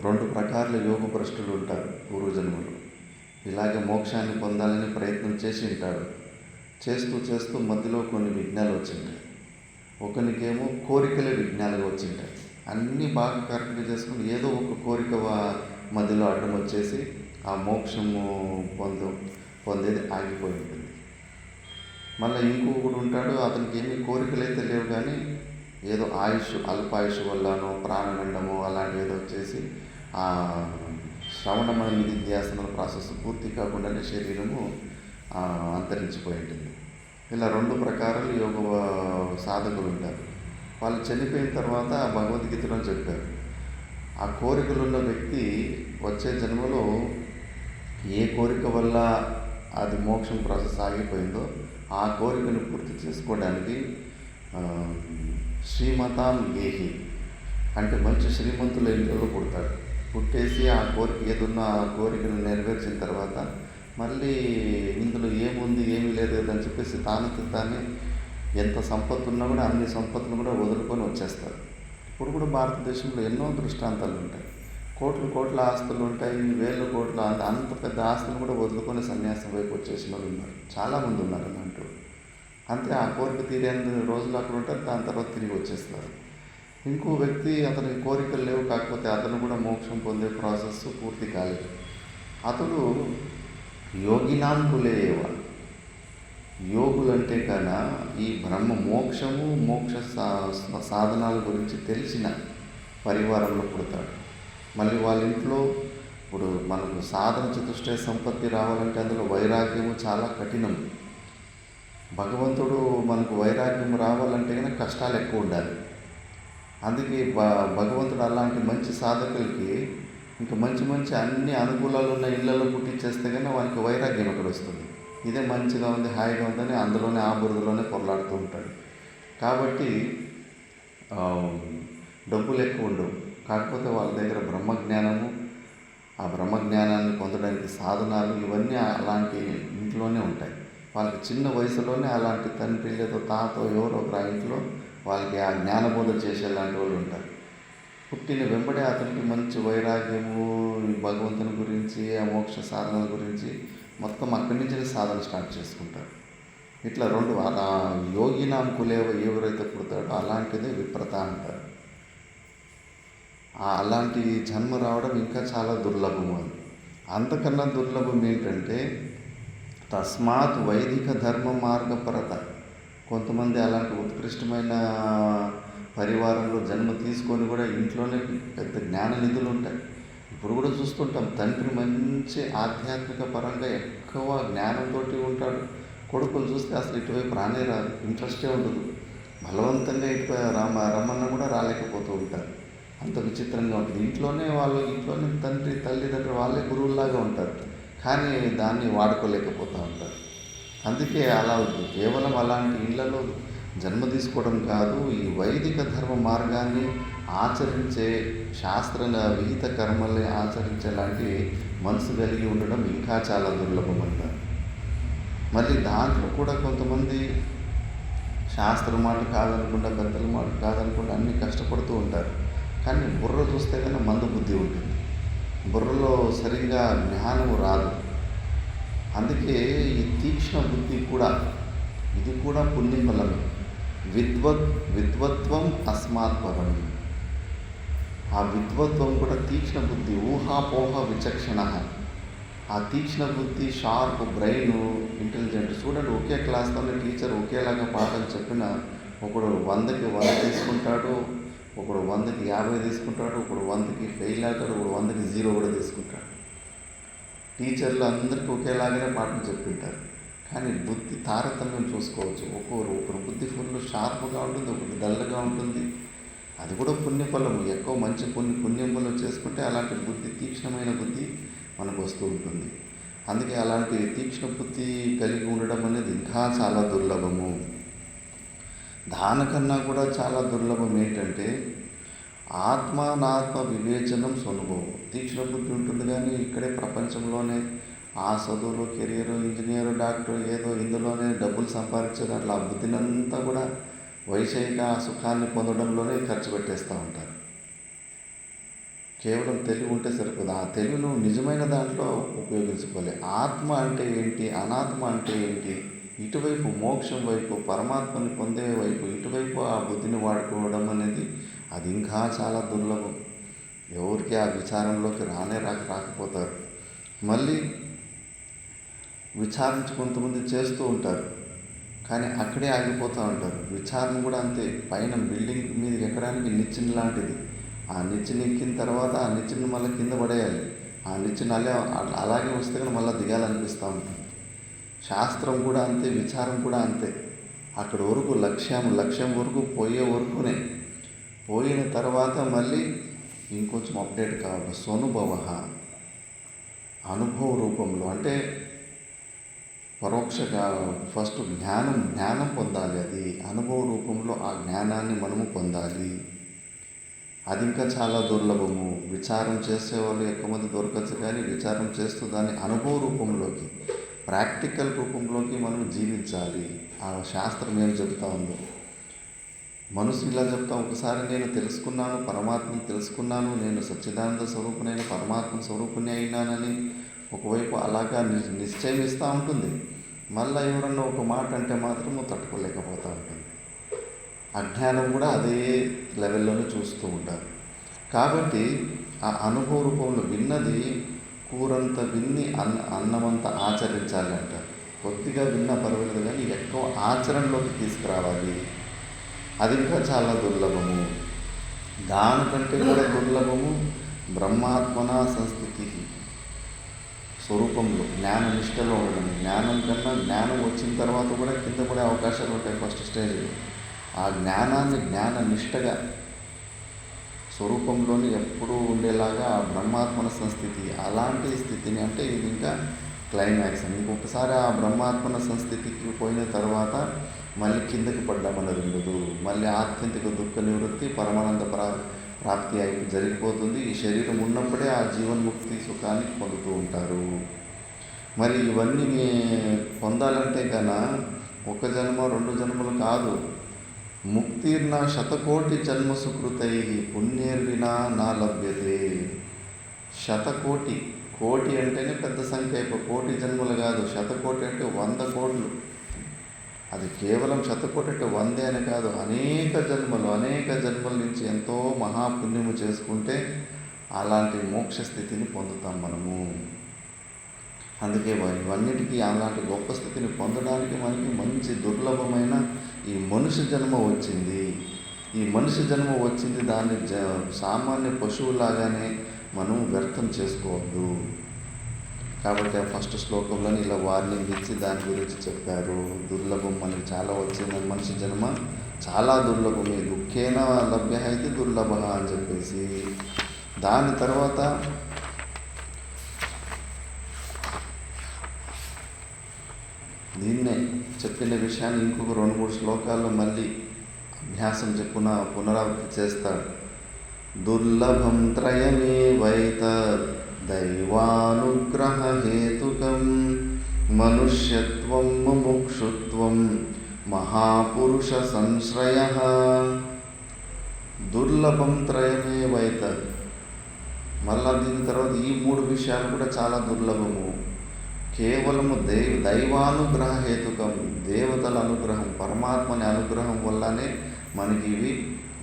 2 ప్రకారాల యోగ భ్రష్టులు ఉంటారు పూర్వజన్మలో. ఇలాగే మోక్షాన్ని పొందాలని ప్రయత్నం చేసి ఉంటాడు. చేస్తూ మధ్యలో కొన్ని విఘ్నాలు వచ్చింటాయి. ఒకరికేమో కోరికలే విఘ్నాలుగా వచ్చింటాయి. అన్నీ బాగా కరెక్ట్గా చేసుకుని ఏదో ఒక కోరిక మధ్యలో అడ్డం వచ్చేసి ఆ మోక్షము పొందేది ఆగిపోయి ఉంటుంది. మళ్ళీ ఇంకొకడు ఉంటాడు, అతనికి ఏమీ కోరికలు అయితే లేవు, కానీ ఏదో అల్పాయుష్ వల్లనో ప్రాణగండమో అలాంటివి ఏదో వచ్చేసి ఆ శ్రవణమయ నిధిధ్యాసన ప్రాసెస్ పూర్తి కాకుండానే శరీరము అంతరించిపోయి ఉంటుంది. ఇలా 2 ప్రకారాలు యోగ సాధకులు ఉంటారు. వాళ్ళు చనిపోయిన తర్వాత భగవద్గీతలో చెప్పారు, ఆ కోరికలు ఉన్న వ్యక్తి వచ్చే జన్మలో ఏ కోరిక వల్ల అది మోక్షం ప్రాసెస్ ఆగిపోయిందో ఆ కోరికను పూర్తి చేసుకోవడానికి శ్రీమతాం గేహి అంటే మంచి శ్రీమంతుల ఇంట్లో పుడతాడు. పుట్టేసి ఆ కోరిక ఏదున్నా ఆ కోరికను నెరవేర్చిన తర్వాత మళ్ళీ ఇందులో ఏముంది ఏమీ లేదు అని చెప్పేసి తానే ఎంత సంపత్తు ఉన్నా కూడా అన్ని సంపత్తులు కూడా వదులుకొని వచ్చేస్తారు. ఇప్పుడు కూడా భారతదేశంలో ఎన్నో దృష్టాంతాలు ఉంటాయి. కోట్ల ఆస్తులు ఉంటాయి, 1,000 కోట్ల అంత పెద్ద ఆస్తులు కూడా వదులుకొని సన్యాసం వైపు వచ్చేసిన వాళ్ళు ఉన్నారు. చాలామంది ఉన్నారు అన్నట్టు. అంతే, ఆ కోరిక తీరేంత రోజులు అక్కడ ఉంటారు, దాని తర్వాత తిరిగి వచ్చేస్తారు. ఇంకో వ్యక్తి అతనికి కోరికలు లేవు, కాకపోతే అతను కూడా మోక్షం పొందే ప్రాసెస్ పూర్తి కాలేదు. అతడు యోగినాం కులేవ, యోగులంటే కన్నా ఈ బ్రహ్మ మోక్ష సాధనాల గురించి తెలిసిన పరివారంలో పుడతాడు. మళ్ళీ వాళ్ళ ఇంట్లో ఇప్పుడు మనకు సాధన చతుష్టయ సంపత్తి రావాలంటే అందులో వైరాగ్యము చాలా కఠినం. భగవంతుడు మనకు వైరాగ్యం రావాలంటే కనుక కష్టాలు ఎక్కువ ఉండాలి. అందుకే భగవంతుడు అలాంటి మంచి సాధకులకి ఇంకా మంచి అన్ని అనుకూలాలు ఉన్న ఇళ్లలో పుట్టించేస్తే కన్నా వానికి వైరాగ్యం అక్కడ వస్తుంది. ఇదే మంచిగా ఉంది, హాయిగా ఉందని అందులోనే ఆ బురదలోనే పొరలాడుతూ ఉంటాడు. కాబట్టి డబ్బులు ఎక్కువ ఉండవు, కాకపోతే వాళ్ళ దగ్గర బ్రహ్మజ్ఞానము, ఆ బ్రహ్మజ్ఞానాన్ని పొందడానికి సాధనాలు ఇవన్నీ అలాంటి ఇంట్లోనే ఉంటాయి. వాళ్ళకి చిన్న వయసులోనే అలాంటి తండ్రి లేదా తాతో ఎవరో ఒక ఇంట్లో వాళ్ళకి ఆ జ్ఞానబోధ చేసేలాంటి వాళ్ళు ఉంటారు. పుట్టిన వెంబడే అతనికి మంచి వైరాగ్యము, భగవంతుని గురించి, ఆ మోక్ష సాధనల గురించి మొత్తం అక్కడి నుంచి సాధన స్టార్ట్ చేసుకుంటారు. ఇట్లా 2 అలా యోగినాం కులేవ ఎవరైతే పుడతాడో అలాంటిదే విప్రత అంటారు. అలాంటి జన్మ రావడం ఇంకా చాలా దుర్లభము. అని అంతకన్నా దుర్లభం ఏంటంటే తస్మాత్ వైదిక ధర్మ మార్గపరత. కొంతమంది అలాంటి ఉత్కృష్టమైన పరివారంలో జన్మ తీసుకొని కూడా ఇంట్లోనే పెద్ద జ్ఞాన నిధులు ఉంటాయి. ఇప్పుడు కూడా చూస్తుంటాం, తండ్రి మంచి ఆధ్యాత్మిక పరంగా ఎక్కువ జ్ఞానంతో ఉంటాడు. కొడుకులు చూస్తే అసలు ఇటువైపు రానే రాదు, ఇంట్రెస్టే ఉండదు. బలవంతంగా ఇటు రమ్మన్నా కూడా రాలేకపోతూ ఉంటారు. అంత విచిత్రంగా ఉంటుంది. ఇంట్లోనే తల్లిదండ్రులు వాళ్ళే గురువుల్లాగా ఉంటారు, కానీ దాన్ని వాడుకోలేకపోతూ ఉంటారు. అందుకే అలా కేవలం అలాంటి ఇళ్లలో జన్మ తీసుకోవడం కాదు, ఈ వైదిక ధర్మ మార్గాన్ని ఆచరించే శాస్త్ర విహిత కర్మల్ని ఆచరించేలాంటి మనసు కలిగి ఉండడం ఇంకా చాలా దుర్లభం అంటారు. మళ్ళీ దాంట్లో కూడా కొంతమంది శాస్త్రం మాట కాదనకుండా, పెద్దల మాట కాదనకుండా అన్నీ కష్టపడుతూ ఉంటారు. కానీ బుర్ర చూస్తే కన్నా మంద బుద్ధి ఉంటుంది, బుర్రలో సరిగ్గా జ్ఞానము రాదు. అందుకే ఈ తీక్ష్ణ బుద్ధి కూడా, ఇది కూడా పుణ్యఫలమే. విద్వత్వం అస్మాత్ పరం. ఆ విద్వత్వం కూడా తీక్ష్ణ బుద్ధి, ఊహాపోహ విచక్షణ. ఆ తీక్ష్ణ బుద్ధి, షార్ప్ బ్రెయిన్, ఇంటెలిజెంట్. చూడండి, ఒకే క్లాస్లోనే టీచర్ ఒకేలాగా పాఠం చెప్పిన ఒకడు 100కి 100 తీసుకుంటాడు, ఒకడు 100కి 50 తీసుకుంటాడు, ఒకడు 100కి ఫెయిల్ అవుతాడు, ఒకడు 100కి 0 కూడా తీసుకుంటాడు. టీచర్లు అందరికీ ఒకేలాగానే పాఠం చెప్పింటారు, కానీ బుద్ధి తారతమ్యం చూసుకోవచ్చు. ఒకరు బుద్ధి ఫుల్ షార్ప్గా ఉంటుంది, ఒకటి డల్గా ఉంటుంది. అది కూడా పుణ్యఫలము. ఎక్కువ మంచి పుణ్యం ఫలం చేసుకుంటే అలాంటి బుద్ధి, తీక్ష్ణమైన బుద్ధి మనకు వస్తూ ఉంటుంది. అందుకే అలాంటి తీక్ష్ణ బుద్ధి కలిగి ఉండడం అనేది ఇంకా చాలా దుర్లభము. దానికన్నా కూడా చాలా దుర్లభం ఏంటంటే ఆత్మానాత్మ వివేచనం స్వనుభవం. తీక్ష్ణ బుద్ధి ఉంటుంది, కానీ ఇక్కడే ప్రపంచంలోనే ఆ చదువులు, కెరియర్, ఇంజనీరు, డాక్టర్, ఏదో ఇందులోనే డబ్బులు సంపాదించడం, అట్లా ఆ బుద్ధినంతా కూడా వైషయిక సుఖాన్ని పొందడంలోనే ఖర్చు పెట్టేస్తూ ఉంటారు. కేవలం తెలివి ఉంటే సరిపోదు, ఆ తెలివిను నిజమైన దాంట్లో ఉపయోగించుకోవాలి. ఆత్మ అంటే ఏంటి, అనాత్మ అంటే ఏంటి, ఇటువైపు మోక్షం వైపు, పరమాత్మని పొందే వైపు, ఇటువైపు ఆ బుద్ధిని వాడుకోవడం అనేది అది ఇంకా చాలా దుర్లభం. ఎవరికి ఆ విచారంలోకి రాకపోతారు. మళ్ళీ విచారించి కొంతమంది చేస్తూ ఉంటారు, కానీ అక్కడే ఆగిపోతూ ఉంటారు. విచారణ కూడా అంతే. పైన బిల్డింగ్ మీద ఎక్కడానికి నిచ్చెన లాంటిది. ఆ నిచ్చెన ఎక్కిన తర్వాత ఆ నిచ్చెన మళ్ళీ కింద పడేయాలి. ఆ నిచ్చెన అలాగే వస్తే కానీ మళ్ళీ దిగాలనిపిస్తూ ఉంటుంది. శాస్త్రం కూడా అంతే, విచారం కూడా అంతే. అక్కడి వరకు లక్ష్యం వరకు పోయే వరకునే. పోయిన తర్వాత మళ్ళీ ఇంకొంచెం అప్డేట్ కావాలి. స్వనుభవ, అనుభవ రూపంలో. అంటే పరోక్షగా ఫస్ట్ జ్ఞానం పొందాలి. అది అనుభవ రూపంలో ఆ జ్ఞానాన్ని మనము పొందాలి. అది ఇంకా చాలా దుర్లభము. విచారం చేసేవాళ్ళు ఎక్కువ మంది దొరకచ్చు, కానీ విచారం చేస్తూ దాన్ని అనుభవ రూపంలోకి, ప్రాక్టికల్ రూపంలోకి మనం జీవించాలి. ఆ శాస్త్రం ఏం చెప్తా ఉందో, మనసు ఇలా చెప్తాం. ఒకసారి నేను తెలుసుకున్నాను, పరమాత్మను తెలుసుకున్నాను, నేను సచ్చిదానంద స్వరూపునైన పరమాత్మ స్వరూపుని అయినానని ఒకవైపు అలాగా నిశ్చయం ఇస్తూ ఉంటుంది. మళ్ళీ ఎవరన్నా ఒక మాట అంటే మాత్రము తట్టుకోలేకపోతూ ఉంటుంది. అజ్ఞానం కూడా అదే లెవెల్లోనే చూస్తూ ఉంటారు. కాబట్టి ఆ అనుభవ రూపంలో విన్నది కూరంత విన్ని అన్నమంతా ఆచరించాలి అంటారు. కొద్దిగా విన్నా పర్వాలేదు, కానీ ఎక్కువ ఆచరణలోకి తీసుకురావాలి. అది ఇంకా చాలా దుర్లభము. దానికంటే కూడా దుర్లభము బ్రహ్మాత్మన సంస్థితి, స్వరూపంలో జ్ఞాన నిష్టలో ఉండడం. జ్ఞానం కన్నా జ్ఞానం వచ్చిన తర్వాత కూడా కింద పడే అవకాశాలు ఉంటాయి ఫస్ట్ స్టేజ్లో. ఆ జ్ఞానాన్ని జ్ఞాన నిష్టగా స్వరూపంలోని ఎప్పుడూ ఉండేలాగా ఆ బ్రహ్మాత్మన సంస్థితి, అలాంటి స్థితిని, అంటే ఇది ఇంకా క్లైమాక్స్. ఇంకొకసారి ఆ బ్రహ్మాత్మన సంస్థితికి పోయిన తర్వాత మళ్ళీ కిందకి పడ్డామన్నది ఉండదు. మళ్ళీ ఆత్యంతిక దుఃఖ నివృత్తి, పరమానంద ప్రాప్తి అయిపోయి జరిగిపోతుంది. ఈ శరీరం ఉన్నప్పుడే ఆ జీవన్ముక్తి సుఖాన్ని పొందుతూ ఉంటారు. మరి ఇవన్నీ పొందాలంటే కన్నా 1 జన్మ 2 జన్మలు కాదు. ముక్తిర్న శతకోటి జన్మ సుకృతై పుణ్యేర్వినా నా లభ్యతే. శతకోటి, కోటి అంటేనే పెద్ద సంఖ్య. కోటి జన్మలు కాదు, శతకోటి అంటే 100 కోట్లు. అది కేవలం శతకోటి అంటే 100 అని కాదు, అనేక జన్మల నుంచి ఎంతో మహాపుణ్యము చేసుకుంటే అలాంటి మోక్ష స్థితిని పొందుతాం మనము. అందుకే ఇవన్నిటికీ అలాంటి గొప్ప స్థితిని పొందడానికి మనకి మంచి దుర్లభమైన ఈ మనుష్య జన్మ వచ్చింది. ఈ మనిషి జన్మ వచ్చింది, దాన్ని సామాన్య పశువులాగానే మనం వ్యర్థం చేసుకోవద్దు. కాబట్టి ఆ ఫస్ట్ శ్లోకంలోని ఇలా వార్నింగ్ ఇచ్చి దాని గురించి చెప్పారు. దుర్లభం మనకి చాలా వచ్చిందని, మనిషి జన్మ చాలా దుర్లభమే. దుఃఖేన లభ్య అయితే దుర్లభ అని చెప్పేసి, దాని తర్వాత దీన్నే చెప్పిన విషయాన్ని ఇంకొక 2-3 శ్లోకాల్లో మళ్ళీ అభ్యాసం చెప్పున పునరావృత్తి చేస్తాడు. దుర్లభం త్రయమేవైతద్ దైవానుగ్రహహేతుకం మనుష్యత్వం ముముక్షుత్వం మహాపురుష సంశ్రయః. దుర్లభం త్రయమేవైతద్. మళ్ళా దీని తర్వాత ఈ 3 విషయాలు కూడా చాలా దుర్లభము. కేవలము దైవానుగ్రహ హేతుకం, దేవతల అనుగ్రహం, పరమాత్మని అనుగ్రహం వల్లనే మనకి ఇవి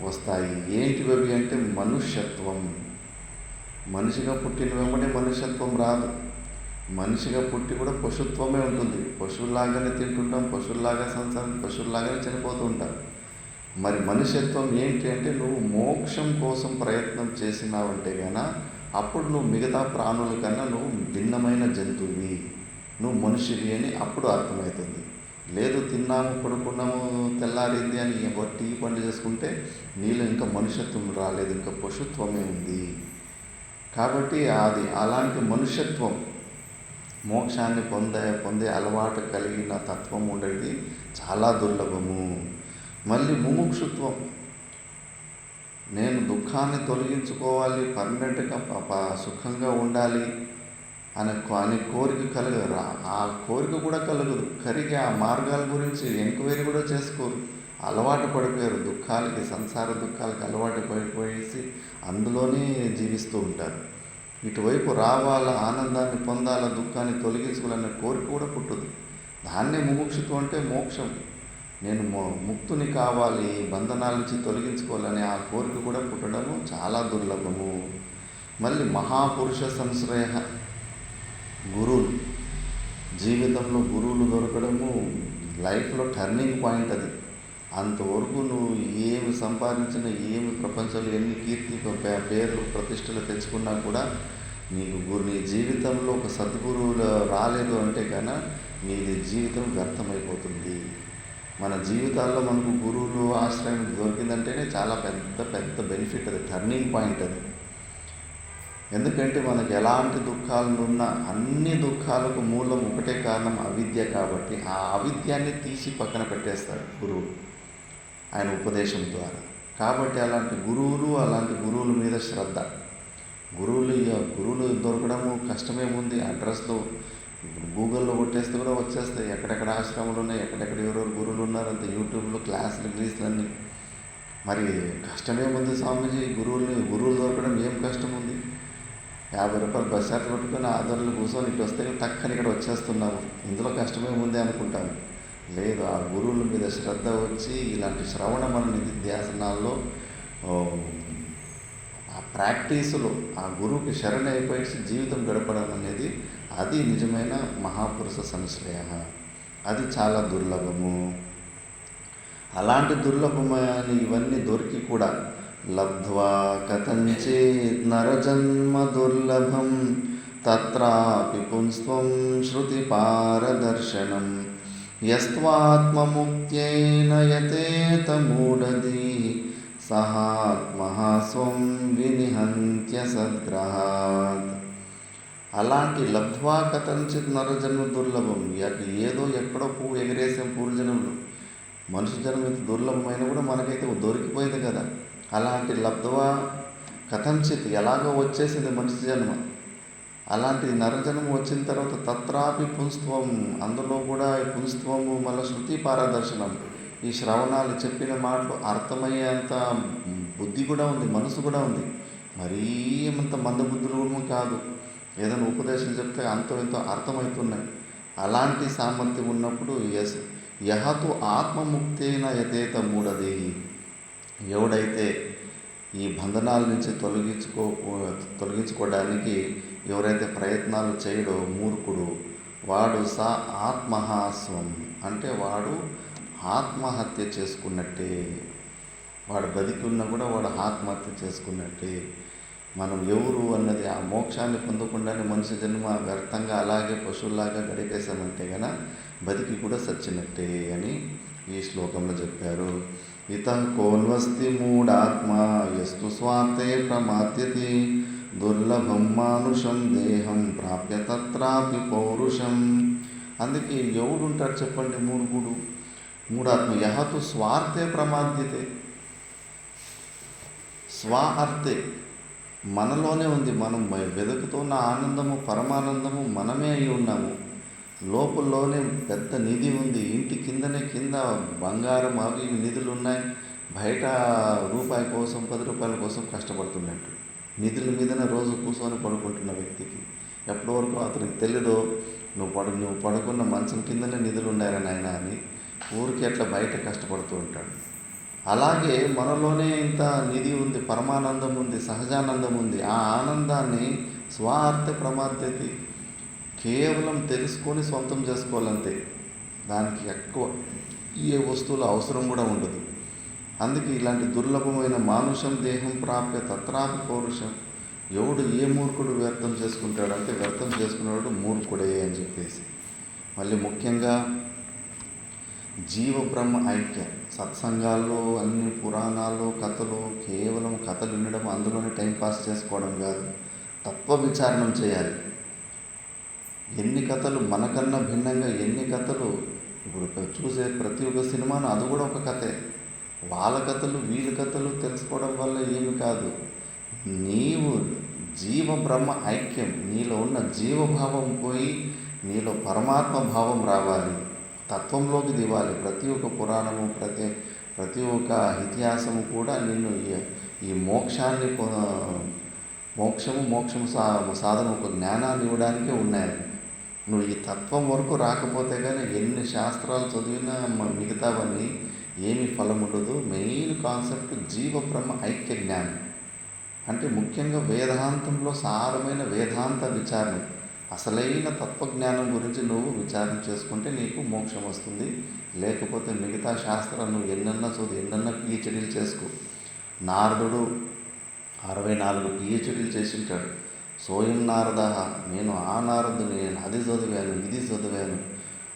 వస్తాయి. ఏంటివి అవి అంటే మనుష్యత్వం. మనిషిగా పుట్టిన వెంబడే మనుష్యత్వం రాదు. మనిషిగా పుట్టి కూడా పశుత్వమే ఉంటుంది. పశువులాగానే తింటుంటాం, పశువులాగా సంసారం, పశువులాగానే చనిపోతూ ఉంటాం. మరి మనుష్యత్వం ఏంటి అంటే నువ్వు మోక్షం కోసం ప్రయత్నం చేసినావంటే గాన అప్పుడు నువ్వు మిగతా ప్రాణుల కన్నా నువ్వు భిన్నమైన జంతువువి, నువ్వు మనిషివి అని అప్పుడు అర్థమవుతుంది. లేదు తిన్నాము పడుకున్నాము తెల్లారింది అని టీ పని చేసుకుంటే నీలో ఇంకా మనుష్యత్వం రాలేదు, ఇంకా పశుత్వమే ఉంది. కాబట్టి అది అలాంటి మనుష్యత్వం, మోక్షాన్ని పొందే అలవాటు కలిగిన తత్వం ఉండేది చాలా దుర్లభము. మళ్ళీ ముముక్షుత్వం, నేను దుఃఖాన్ని తొలగించుకోవాలి, పర్మనెంట్గా సుఖంగా ఉండాలి అనే కోరిక కలగదు. ఆ కోరిక కూడా కలగదు. కరిగి ఆ మార్గాల గురించి ఎంక్వైరీ కూడా చేసుకోరు. అలవాటు పడిపోయారు దుఃఖాలకి, సంసార దుఃఖాలకి అలవాటు పడిపోయేసి అందులోనే జీవిస్తూ ఉంటారు. ఇటువైపు రావాలా, ఆనందాన్ని పొందాలా, దుఃఖాన్ని తొలగించుకోవాలనే కోరిక కూడా పుట్టదు. దాన్నే ముముక్షుత్వం అంటే మోక్షం. నేను ముక్తుని కావాలి, బంధనాల నుంచి తొలగించుకోవాలని ఆ కోరిక కూడా పుట్టడము చాలా దుర్లభము. మళ్ళీ మహాపురుష సంశ్రయ, గురువులు, జీవితంలో గురువులు దొరకడము లైఫ్లో టర్నింగ్ పాయింట్. అది అంతవరకు నువ్వు ఏమి సంపాదించినా, ఏమి ప్రపంచంలో ఎన్ని కీర్తి పేర్లు ప్రతిష్టలు తెచ్చుకున్నా కూడా నీ జీవితంలో ఒక సద్గురువులు రాలేదు అంటే కన్నా నీది జీవితం వ్యర్థమైపోతుంది. మన జీవితాల్లో మనకు గురువులు ఆశ్రయం దొరికిందంటేనే చాలా పెద్ద బెనిఫిట్. అది టర్నింగ్ పాయింట్. అది ఎందుకంటే మనకు ఎలాంటి దుఃఖాలు ఉన్నా అన్ని దుఃఖాలకు మూలం ఒకటే కారణం అవిద్య. కాబట్టి ఆ అవిద్యాన్ని తీసి పక్కన పెట్టేస్తాడు గురువు ఆయన ఉపదేశం ద్వారా. కాబట్టి అలాంటి గురువుల మీద శ్రద్ధ. గురువులు దొరకడము కష్టమేముంది. అడ్రస్లో గూగుల్లో కొట్టేస్తే కూడా వచ్చేస్తాయి. ఎక్కడెక్కడ ఆశ్రమాలు ఉన్నాయి, ఎక్కడెక్కడ ఎవరెవరు గురువులు ఉన్నారు, అంత యూట్యూబ్లో క్లాసులు అన్నీ. మరి కష్టమేముంది స్వామీజీ, గురువులు దొరకడం ఏం కష్టం ఉంది? 50 రూపాయలు బస్ ఛార్జ్ పెట్టుకుని ఆధార్లు కూర్చొని ఇటు వస్తే టక్కని ఇక్కడ వచ్చేస్తున్నాము, ఇందులో కష్టమేముంది అనుకుంటాము. లేదు, ఆ గురువుల మీద శ్రద్ధ వచ్చి ఇలాంటి శ్రవణ మన నిధిధ్యాసనాల్లో ఆ ప్రాక్టీసులో ఆ గురువుకి శరణైపోయి జీవితం గడపడం అనేది అది నిజమైన మహాపురుష సంశ్రయ. అది చాలా దుర్లభము. అలాంటి దుర్లభమైన ఇవన్నీ దొరికి కూడా లబ్ధ్వా కథంచేత్ నరజన్మ దుర్లభం తత్రాపి పుంస్త్వం శృతి పారదర్శనం యస్త్వాత్మముక్త్యేన యతేత మూఢధీ సహాత్మః స్వం వినిహంత్య సద్గ్రహాత్. అలాంటి లబ్ధ్వా కథంచిత్ నరజన్మ దుర్లభం, ఏదో ఎక్కడో పువ్వు ఎగిరేసాం పూర్వజన్మలు. మనుషు జన్మ ఇంత దుర్లభమైన కూడా మనకైతే దొరికిపోయింది కదా. అలాంటి లబ్ధ్వా కథంచిత్ ఎలాగో వచ్చేసింది మనిషి జన్మ. అలాంటి నరజన్మ వచ్చిన తర్వాత తత్రాపి పుంస్త్వం, అందులో కూడా పుంస్త్వము మళ్ళీ శృతి పారదర్శనం. ఈ శ్రవణాలు చెప్పిన మాటలు అర్థమయ్యేంత బుద్ధి కూడా ఉంది, మనసు కూడా ఉంది. మరీ అంత మందబుద్ధులు కూడా కాదు. ఏదైనా ఉపదేశం చెప్తే అంతో ఎంతో అర్థమవుతున్నాయి. అలాంటి సామర్థ్యం ఉన్నప్పుడు యహతు ఆత్మముక్తేన యతేత మూఢదేహి, ఎవడైతే ఈ బంధనాల నుంచి తొలగించుకోవడానికి ఎవరైతే ప్రయత్నాలు చేయడో మూర్ఖుడు, వాడు ఆత్మహాస్వం అంటే వాడు ఆత్మహత్య చేసుకున్నట్టే. వాడు బతికి ఉన్నా కూడా వాడు ఆత్మహత్య చేసుకున్నట్టే. మనం ఎవరు అన్నది ఆ మోక్షాన్ని పొందకుండానే మనిషి జన్మ వ్యర్థంగా అలాగే పశువులాగా గడిపేశామంటే గన బతికి కూడా సచ్చినట్టే అని ఈ శ్లోకంలో చెప్పారు. ఇతః కోన్వస్తి మూఢాత్మ యస్తు స్వార్థే ప్రమాద్యతి దుర్లభం మానుషం దేహం ప్రాప్య తత్రాపి పౌరుషం. అందుకే ఎవడుంటాడు చెప్పండి మూఢాత్మ. యహతు స్వార్థే ప్రమాద్యతే, స్వ అర్థే మనలోనే ఉంది. మనం వెతుకుతున్న ఆనందము, పరమానందము మనమే అయి ఉన్నాము. లోపలలోనే పెద్ద నిధి ఉంది. ఇంటి కింద బంగారం అవి ఇవి నిధులు ఉన్నాయి. బయట రూపాయి కోసం 10 రూపాయల కోసం కష్టపడుతున్నట్టు నిధుల మీదనే రోజు కూర్చొని పడుకుంటున్న వ్యక్తికి ఎప్పటి వరకు అతనికి తెలీదో నువ్వు పడుకున్న మంచం కిందనే నిధులు ఉన్నాయని నాయన అని ఊరికి అట్లా బయట కష్టపడుతూ ఉంటాడు. అలాగే మనలోనే ఇంత నిధి ఉంది, పరమానందం ఉంది, సహజానందం ఉంది. ఆ ఆనందాన్ని స్వార్థ ప్రమాద్యతి కేవలం తెలుసుకొని సొంతం చేసుకోవాలంతే. దానికి ఎక్కువ ఏ వస్తువుల అవసరం కూడా ఉండదు. అందుకే ఇలాంటి దుర్లభమైన మానుషం దేహం ప్రాప్య తత్రాపి పౌరుషం. ఎవడు ఏ మూర్ఖుడు వ్యర్థం చేసుకుంటాడు అంటే వ్యర్థం చేసుకునేవాడు మూర్ఖుడే అని చెప్పేసి. మళ్ళీ ముఖ్యంగా జీవ బ్రహ్మ ఐక్య సత్సంగాల్లో అన్ని పురాణాలు కథలు కేవలం కథలు వినడం, అందులోనే టైంపాస్ చేసుకోవడం కాదు, తత్వ విచారణం చేయాలి. ఎన్ని కథలు మనకన్నా భిన్నంగా ఎన్ని కథలు ఇప్పుడు చూసే ప్రతి ఒక్క సినిమాను అది కూడా ఒక కథే. వాళ్ళ కథలు వీళ్ళ కథలు తెలుసుకోవడం వల్ల ఏమి కాదు. నీవు జీవ బ్రహ్మ ఐక్యం, నీలో ఉన్న జీవభావం పోయి నీలో పరమాత్మ భావం రావాలి, తత్వంలోకి దివాలి. ప్రతి ఒక్క పురాణము ప్రతి ఒక్క ఇతిహాసము కూడా నిన్ను ఈ మోక్షాన్ని మోక్షము సాధన ఒక జ్ఞానాన్ని ఇవ్వడానికే ఉన్నాయి. నువ్వు ఈ తత్వం వరకు రాకపోతే కానీ ఎన్ని శాస్త్రాలు చదివినా మిగతావన్నీ ఏమి ఫలం ఉండదు. మెయిన్ కాన్సెప్ట్ జీవ బ్రహ్మ ఐక్య జ్ఞానం అంటే ముఖ్యంగా వేదాంతంలో సారమైన వేదాంత విచారణ, అసలైన తత్వజ్ఞానం గురించి నువ్వు విచారణ చేసుకుంటే నీకు మోక్షం వస్తుంది. లేకపోతే మిగతా శాస్త్రాలు నువ్వు ఎన్నన్నా చదువు, ఎన్నన్నా పిహెచ్డీలు చేసుకో. నారదుడు 64 పిహెచ్డీలు చేసింటాడు. సోయం నారద, నేను ఆ నారదుని, నేను అది చదివాను ఇది చదివాను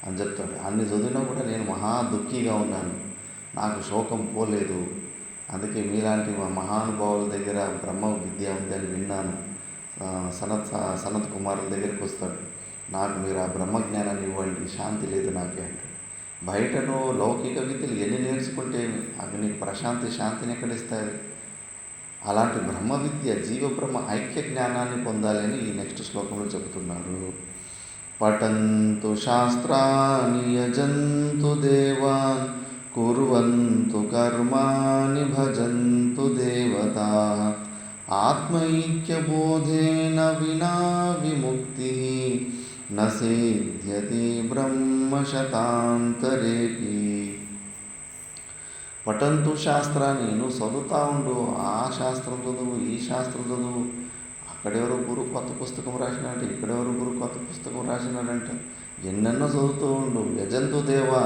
అని చెప్తాడు. అన్ని చదివినా కూడా నేను మహా దుఃఖీగా ఉన్నాను, నాకు శోకం పోలేదు. అందుకే మీలాంటి మహానుభావుల దగ్గర బ్రహ్మ విద్య ఉందని విన్నాను. సనత్ కుమారుల దగ్గరికి వస్తాడు, నాకు మీరు ఆ బ్రహ్మజ్ఞానాన్ని ఇవ్వండి, శాంతి లేదు నాకే అంటే. బయటను లౌకిక విద్యలు ఎన్ని నేర్చుకుంటే అవి నీకు ప్రశాంతి శాంతిని ఎక్కడిస్తాయి? అలాంటి బ్రహ్మ విద్య జీవ బ్రహ్మ ఐక్య జ్ఞానాన్ని పొందాలని ఈ నెక్స్ట్ శ్లోకంలో చెబుతున్నారు. పఠంతు శాస్త్రాన్ని యజంతు దేవాన్ కుర్వంతు కర్మాణి భజంతు దేవతా ఆత్మైక్యబోధేన వినా విముక్తి న సేద్యతే బ్రహ్మ శతాంతరేపి. పఠంతు శాస్త్రాన్ని, నువ్వు చదువుతూ ఉండు. ఆ శాస్త్రం చదువు, ఈ శాస్త్రం చదువు. అక్కడెవరో గురువు కొత్త పుస్తకం రాసినాడంటే, ఇక్కడెవరో గురువు కొత్త పుస్తకం రాసినాడంటే, ఎన్నెన్నో చదువుతూ ఉండు. యజంతు దేవా,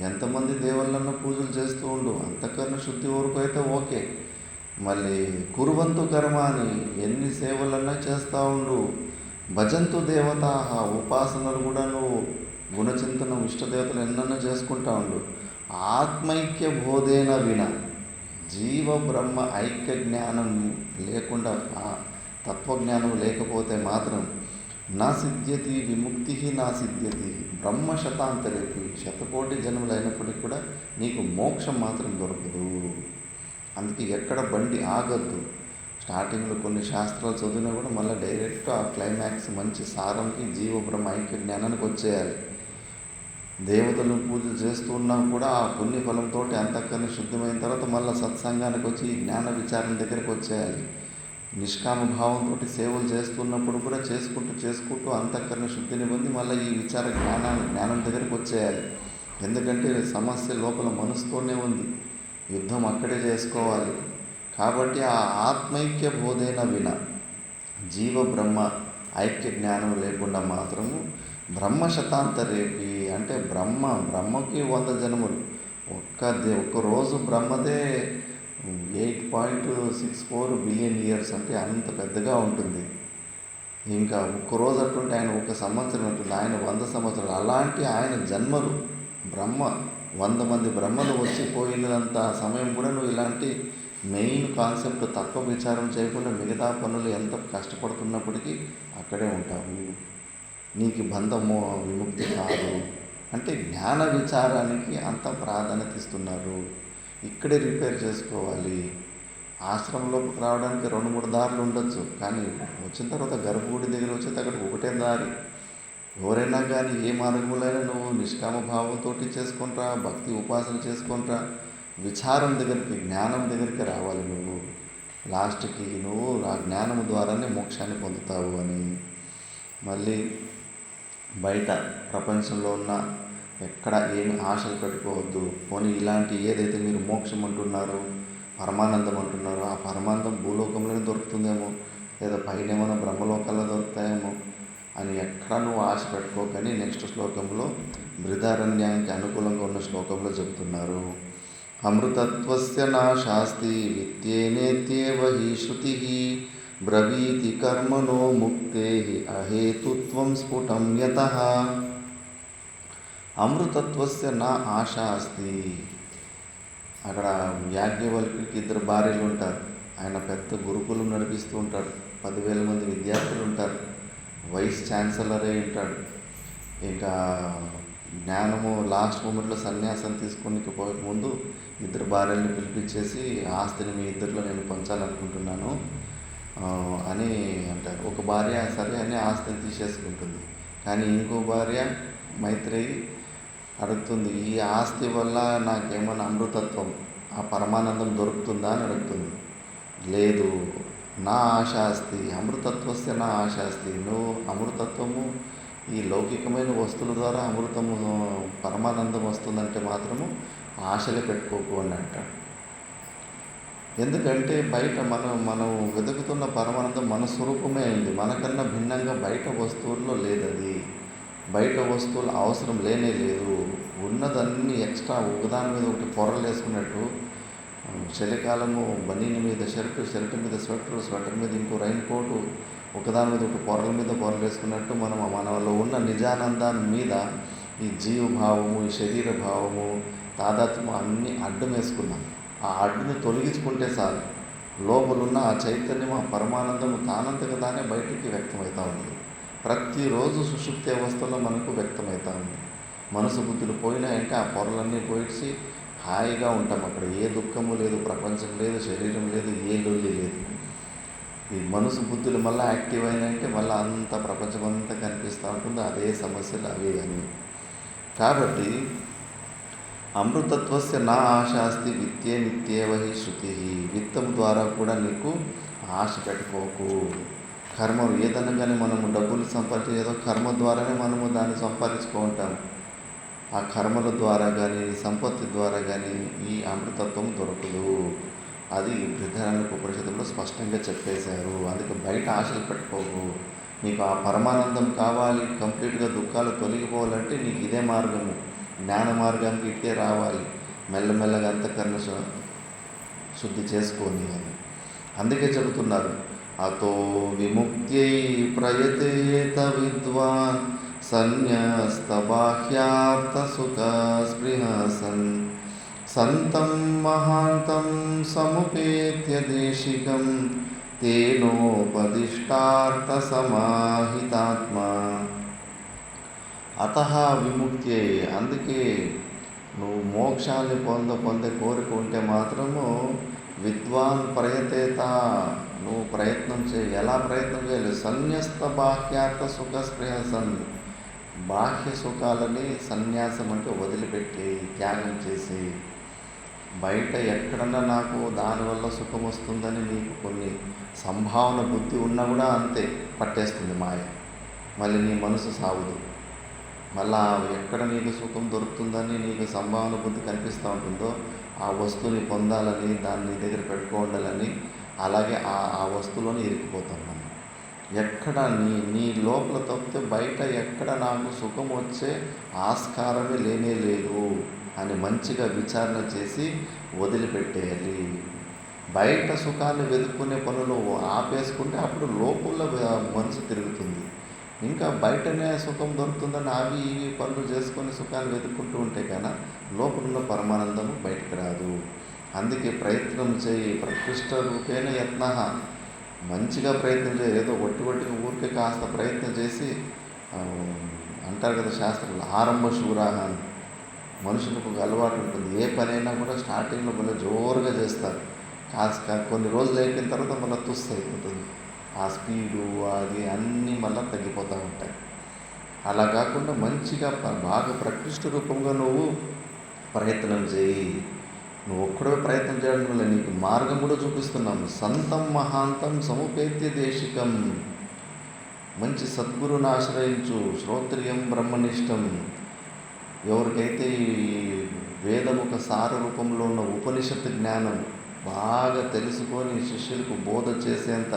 ఎంతమంది దేవుళ్ళన్నా పూజలు చేస్తూ ఉండు. అంతఃకరణ శుద్ధి వరకు అయితే ఓకే. మళ్ళీ కుర్వంతు కర్మాని, ఎన్ని సేవలన్నా చేస్తూ ఉండు. భజంతు దేవతా, ఉపాసనలు కూడా నువ్వు గుణచింతనం ఇష్టదేవతలు ఎన్నన్నా చేసుకుంటా ఉండు. ఆత్మైక్య బోధేన విన, జీవ బ్రహ్మ ఐక్య జ్ఞానం లేకుండా, తత్వజ్ఞానం లేకపోతే మాత్రం నా సిద్ధ్యతి విముక్తి నా సిద్ధ్యతి బ్రహ్మ శతాంతరేపి. 100 కోటి జన్మలు అయినప్పటికీ కూడా నీకు మోక్షం మాత్రం దొరకదు. అందుకే ఎక్కడ బండి ఆగద్దు. స్టార్టింగ్లో కొన్ని శాస్త్రాలు చదివినా కూడా మళ్ళీ డైరెక్ట్ ఆ క్లైమాక్స్ మంచి సారంకి జీవ బ్రహ్మ ఐక్య జ్ఞానానికి వచ్చేయాలి. దేవతలు పూజలు చేస్తూ ఉన్నా కూడా ఆ పుణ్యఫలంతో అంతఃకరణ శుద్ధమైన తర్వాత మళ్ళీ సత్సంగానికి వచ్చి ఈ జ్ఞాన విచారణ దగ్గరికి వచ్చేయాలి. నిష్కామ భావంతో సేవలు చేస్తున్నప్పుడు కూడా చేసుకుంటూ అంతఃకరణ శుద్ధిని పొంది మళ్ళీ ఈ విచార జ్ఞానం దగ్గరికి వచ్చేయాలి. ఎందుకంటే సమస్య లోపల మనసుతోనే ఉంది, యుద్ధం అక్కడే చేసుకోవాలి. కాబట్టి ఆ ఆత్మైక్య బోధైన విన, జీవ బ్రహ్మ ఐక్య జ్ఞానం లేకుండా మాత్రము బ్రహ్మ శతాంతరేపి అంటే బ్రహ్మకి 100 జన్మలు. ఒక్క రోజు బ్రహ్మదే 8.64 బిలియన్ ఇయర్స్ అంటే అంత పెద్దగా ఉంటుంది. ఇంకా ఒక్కరోజు అటువంటి ఆయన 1 సంవత్సరం ఉంటుంది, ఆయన 100 సంవత్సరాలు. అలాంటి ఆయన జన్మలు బ్రహ్మ 100 మంది బ్రహ్మలు వచ్చిపోయినంత సమయం కూడా నువ్వు ఇలాంటి మెయిన్ కాన్సెప్ట్ తత్వ విచారం చేయకుండా మిగతా పనులు ఎంత కష్టపడుతున్నప్పటికీ అక్కడే ఉంటావు. నీకు బంధము విముక్తి కాదు అంటే జ్ఞాన విచారానికి అంత ప్రాధాన్యత ఇస్తున్నారు. ఇక్కడే రిపేర్ చేసుకోవాలి. ఆశ్రమంలోకి రావడానికి 2-3 దారులు ఉండొచ్చు, కానీ వచ్చిన తర్వాత గర్భగుడి దగ్గర వచ్చేది అక్కడికి ఒకటే దారి. ఎవరైనా కానీ ఏ మార్గములైనా నువ్వు నిష్కామ భావంతో చేసుకుంటా, భక్తి ఉపాసన చేసుకుంటా, విచారం దగ్గరికి, జ్ఞానం దగ్గరికి రావాలి. నువ్వు లాస్ట్కి నువ్వు ఆ జ్ఞానం ద్వారానే మోక్షాన్ని పొందుతావు అని. మళ్ళీ బయట ప్రపంచంలో ఉన్న ఎక్కడ ఏమి ఆశలు పెట్టుకోవద్దు. పోనీ ఇలాంటి ఏదైతే మీరు మోక్షం అంటున్నారో, పరమానందం అంటున్నారో, ఆ పరమానందం భూలోకంలోనే దొరుకుతుందేమో, లేదా పైన ఏమైనా బ్రహ్మలోకాల్లో దొరుకుతాయేమో అని ఎక్కడ నువ్వు ఆశ పెట్టుకోకని నెక్స్ట్ శ్లోకంలో బృహదారణ్యానికి అనుకూలంగా ఉన్న శ్లోకంలో చెబుతున్నారు. అమృతత్వస్య నాశాస్తి విద్యేనేత్యేవ హి శృతి బ్రవీతి కర్మణో ముక్తే అహేతుత్వం స్ఫుటం యతః. అమృతత్వస్య నా ఆశ అస్తి. అక్కడ యాజ్ఞవల్క్యుడికి 2 భార్యలు ఉంటారు. ఆయన పెద్ద గురుకులం నడిపిస్తూ ఉంటాడు. 10,000 మంది విద్యార్థులు ఉంటారు. వైస్ ఛాన్సలరే ఉంటాడు. ఇంకా జ్ఞానము లాస్ట్ మూమెంట్లో సన్యాసం తీసుకుని పోయే ముందు 2 భార్యలను పిలిపించేసి ఆస్తిని మీ ఇద్దరిలో నేను పంచాలనుకుంటున్నాను అని అంటారు. ఒక భార్య సరే అని ఆస్తిని తీసేసుకుంటుంది. కానీ ఇంకో భార్య మైత్రేయి అడుగుతుంది, ఈ ఆస్తి వల్ల నాకేమన్నా అమృతత్వం, ఆ పరమానందం దొరుకుతుందా అని అడుగుతుంది. లేదు, నా ఆశ అస్తి అమృతత్వస్య నా ఆశ అస్తి. నువ్వు అమృతత్వము ఈ లౌకికమైన వస్తువుల ద్వారా అమృతము పరమానందం వస్తుందంటే మాత్రము ఆశలే పెట్టుకోకు అని అంటాడు. ఎందుకంటే బయట మనం వెతుకుతున్న పరమానందం మన స్వరూపమే ఉంది. మనకన్నా భిన్నంగా బయట వస్తువుల్లో లేదు. అది బయట వస్తువులు అవసరం లేనే లేదు. ఉన్నదన్నీ ఎక్స్ట్రా ఒకదాని మీద ఒకటి పొరలు వేసుకున్నట్టు, చలికాలము బనీని మీద షర్టు, షర్టు మీద స్వెటర్, స్వెటర్ మీద ఇంకో రైన్ కోటు, ఒకదాని మీద ఒకటి పొరల మీద పొరలు వేసుకున్నట్టు మనలో ఉన్న నిజానందాన్ని మీద ఈ జీవభావము, ఈ శరీర భావము, తాదాత్మ్యం అన్నీ అడ్డం వేసుకున్నాం. ఆ అడ్డుని తొలగించుకుంటే చాలు, లోపలున్న ఆ చైతన్యం, ఆ పరమానందము తానంతగా తానే బయటికి వ్యక్తమవుతూ ఉంది. ప్రతిరోజు సుషుప్తి అవస్థలో మనకు వ్యక్తమవుతూ ఉంది. మనసు బుద్ధులు పోయినాయంటే ఆ పొరలన్నీ పోయిసి హాయిగా ఉంటాం. అక్కడ ఏ దుఃఖము లేదు, ప్రపంచం లేదు, శరీరం లేదు, ఏ లొల్లి లేదు. ఈ మనసు బుద్ధులు మళ్ళీ యాక్టివ్ అయినాయంటే మళ్ళీ అంత ప్రపంచం అంతా కనిపిస్తూ ఉంటుంది. అదే సమస్యలు అవే అని. కాబట్టి అమృతత్వస్య నా ఆశ అస్తి విత్తే నిత్యేవ హి శృతి. విత్తం ద్వారా కూడా నీకు ఆశ పెట్టుకోకు. కర్మ ఏదన్నా కానీ మనము డబ్బులు సంపాదించే ఏదో కర్మ ద్వారానే మనము దాన్ని సంపాదించుకుంటాము. ఆ కర్మల ద్వారా కానీ సంపత్తి ద్వారా కానీ ఈ అమృతత్వం దొరకదు. అది బృహదారణ్యక ఉపనిషత్తులో స్పష్టంగా చెప్పేశారు. అందుకే బయట ఆశలు పెట్టుకోకు. నీకు ఆ పరమానందం కావాలి, కంప్లీట్గా దుఃఖాలు తొలగిపోవాలంటే నీకు ఇదే మార్గము, జ్ఞాన మార్గానికి ఇట్టే రావాలి. మెల్లమెల్లగా అంతఃకరణ శుద్ధి చేసుకొని అని. అందుకే చెబుతున్నారు, అతో విముక్త్యై ప్రయతేత విద్వాన్ సన్యస్త బాహ్యార్థ సుఖ స్పృహ సన్ సంతం మహాంతం సముపేత్య దేశికం తేనోపదిష్టార్థ సమాహితాత్మ. అతః విముక్త్యై. అందుకే నువ్వు మోక్షాన్ని పొందే కోరిక ఉంటే మాత్రము విద్వాన్ ప్రయతేత, నువ్వు ప్రయత్నం చేయి. ఎలా ప్రయత్నం చేయాలి? సన్యస్త బాహ్యార్థ సుఖ స్పృహ సన్. బాహ్య సుఖాలని సన్యాసం అంటే వదిలిపెట్టి త్యాగం చేసి, బయట ఎక్కడన్నా నాకు దానివల్ల సుఖం వస్తుందని నీకు కొన్ని సంభావన బుద్ధి ఉన్నా కూడా అంతే పట్టేస్తుంది మాయ. మళ్ళీ నీ మనసు సాగుదు. మళ్ళా ఎక్కడ నీకు సుఖం దొరుకుతుందని నీకు సంభావన బుద్ధి కనిపిస్తూ ఉంటుందో ఆ వస్తువుని పొందాలని, దాన్ని నీ దగ్గర పెట్టుకోవాలని, అలాగే ఆ వస్తువులోనే ఇరికిపోతాం మనం. ఎక్కడ నీ లోపల తప్పితే బయట ఎక్కడ నాకు సుఖం వచ్చే ఆస్కారమే లేనే లేదు అని మంచిగా విచారణ చేసి వదిలిపెట్టేయాలి. బయట సుఖాన్ని వెతుక్కునే పనులు ఆపేసుకుంటే అప్పుడు లోపల మనసు తిరుగుతుంది. ఇంకా బయటనే సుఖం దొరుకుతుందని అవి ఇవి పనులు చేసుకొని సుఖాన్ని వెతుక్కుంటూ ఉంటే కానీ లోపల పరమానందము బయటికి రాదు. అందుకే ప్రయత్నం చేయి. ప్రకృష్ట రూపేణ యత్న. మంచిగా ప్రయత్నం చేయి. ఏదో ఒట్టిగా ఊరికే కాస్త ప్రయత్నం చేసి అంటారు కదా శాస్త్రంలో, ఆరంభ శూరాహ అని. మనుషులకు ఒక అలవాటు ఉంటుంది. ఏ పనైనా కూడా స్టార్టింగ్లో భలే జోరుగా చేస్తారు, కొన్ని రోజులు అయిపోయిన తర్వాత మళ్ళీ తుస్సు అయిపోతుంది. ఆ స్పీడు అది అన్నీ మళ్ళీ తగ్గిపోతూ ఉంటాయి. అలా కాకుండా మంచిగా బాగా ప్రకృష్ట రూపంగా నువ్వు ప్రయత్నం చేయి. నువ్వు ఒక్కడే ప్రయత్నం చేయడం వల్ల నీకు మార్గం కూడా చూపిస్తున్నాము. సంతం మహాంతం సముపేత్య దేశికం. మంచి సద్గురుని ఆశ్రయించు. శ్రోత్రియం బ్రహ్మనిష్టం. ఎవరికైతే ఈ వేదముఖ సార రూపంలో ఉన్న ఉపనిషత్తు జ్ఞానం బాగా తెలుసుకొని శిష్యులకు బోధ చేసేంత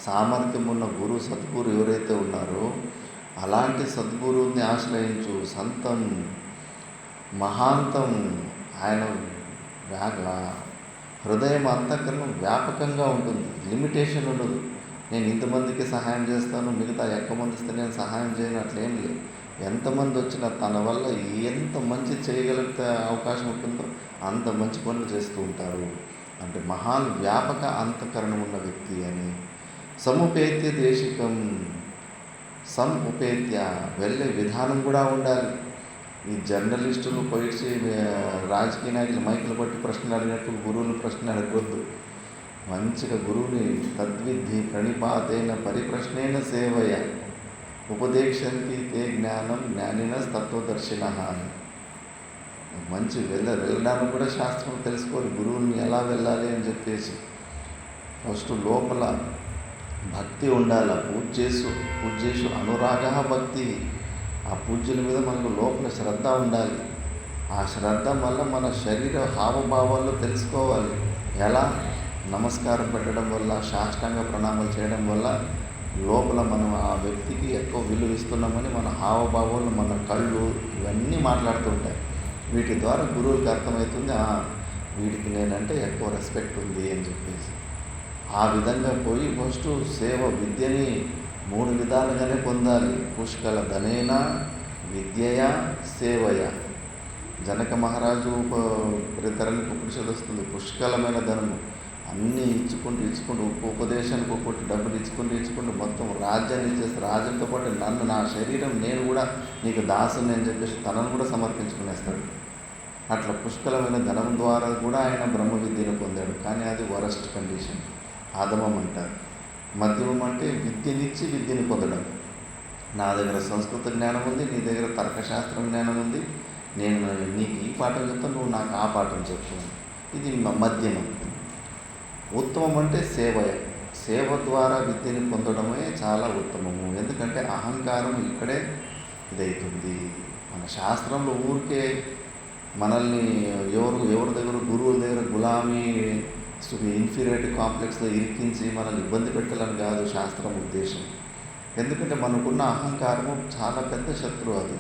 సామర్థ్యం ఉన్న సద్గురు ఎవరైతే ఉన్నారో అలాంటి సద్గురువుని ఆశ్రయించు. సంతం మహాంతం. ఆయన హృదయం అంతఃకరణం వ్యాపకంగా ఉంటుంది, లిమిటేషన్ ఉండదు. నేను ఇంతమందికి సహాయం చేస్తాను, మిగతా ఎక్కువమంది వస్తే నేను సహాయం చేయను, అట్లేం లేదు. ఎంతమంది వచ్చినా తన వల్ల ఎంత మంచి చేయగలిగితే అవకాశం ఉంటుందో అంత మంచి పనులు చేస్తూ ఉంటారు. అంటే మహాన్ వ్యాపక అంతఃకరణం ఉన్న వ్యక్తి అని. సముపేత్య దేశికం. ఉపేత్య వెళ్ళే విధానం కూడా ఉండాలి. ఈ జర్నలిస్టులు పోయిడ్చి రాజకీయ నాయకులు మైకులు పట్టి ప్రశ్నలు అడిగినట్టు గురువులు ప్రశ్న అడగొద్దు. మంచిగా గురువుని తద్విద్ధి ప్రణిపాతేన పరిప్రశ్నేన సేవయ ఉపదేశంతి తే జ్ఞానం జ్ఞానిన తత్వదర్శిన అని. మంచి వెళ్ళడానికి కూడా శాస్త్రం తెలుసుకోవాలి, గురువుని ఎలా వెళ్ళాలి అని చెప్పేసి. ఫస్ట్ లోపల భక్తి ఉండాలి. పూజ చేసు అనురాగ భక్తి. ఆ పూజ్యుల మీద మనకు లోపల శ్రద్ధ ఉండాలి. ఆ శ్రద్ధ వల్ల మన శరీర హావభావాల్లో తెలుసుకోవాలి. ఎలా? నమస్కారం పెట్టడం వల్ల, సాష్టాంగ ప్రణామాలు చేయడం వల్ల లోపల మనం ఆ వ్యక్తికి ఎక్కువ విలువ ఇస్తున్నామని మన హావభావాలు, మన కళ్ళు ఇవన్నీ మాట్లాడుతుంటాయి. వీటి ద్వారా గురువులకు అర్థమవుతుంది, వీడికి నేనంటే ఎక్కువ రెస్పెక్ట్ ఉంది అని చెప్పేసి. ఆ విధంగా పోయి ఫస్ట్ సేవ విద్యని 3 విధాలుగానే పొందాలి. పుష్కల ధనేన విద్యయ సేవయ. జనక మహారాజు తరానికి ఉపనిషత్తు వస్తుంది. పుష్కలమైన ధనము అన్నీ ఇచ్చుకుంటూ ఉపదేశానికి ఒక్కొక్కటి డబ్బులు ఇచ్చుకుంటూ మొత్తం రాజ్యాన్ని ఇచ్చేసి, రాజ్యంతో పాటు నన్ను, నా శరీరం నేను కూడా నీకు దాసుని అని చెప్పేసి తనను కూడా సమర్పించుకునేస్తాడు. అట్లా పుష్కలమైన ధనం ద్వారా కూడా ఆయన బ్రహ్మ విద్యను పొందాడు. కానీ అది వరస్ట్ కండిషన్, ఆదమం అంటారు. మధ్యమం అంటే విద్యనిచ్చి విద్యను పొందడం. నా దగ్గర సంస్కృత జ్ఞానం ఉంది, నీ దగ్గర తర్కశాస్త్రం జ్ఞానం ఉంది, నేను నీకు ఈ పాఠం చెప్తాను, నువ్వు నాకు ఆ పాఠం చెప్తాను. ఇది మధ్యమం. ఉత్తమం అంటే సేవ ద్వారా విద్యని పొందడమే చాలా ఉత్తమము. ఎందుకంటే అహంకారం ఇక్కడే ఇదవుతుంది. మన శాస్త్రంలో ఊరికే మనల్ని ఎవరి దగ్గర గురువుల దగ్గర గులామీ ఇన్ఫీరియారిటీ కాంప్లెక్స్లో ఇరికించి మనల్ని ఇబ్బంది పెట్టాలని కాదు శాస్త్రం ఉద్దేశం. ఎందుకంటే మనకున్న అహంకారము చాలా పెద్ద శత్రువు. అది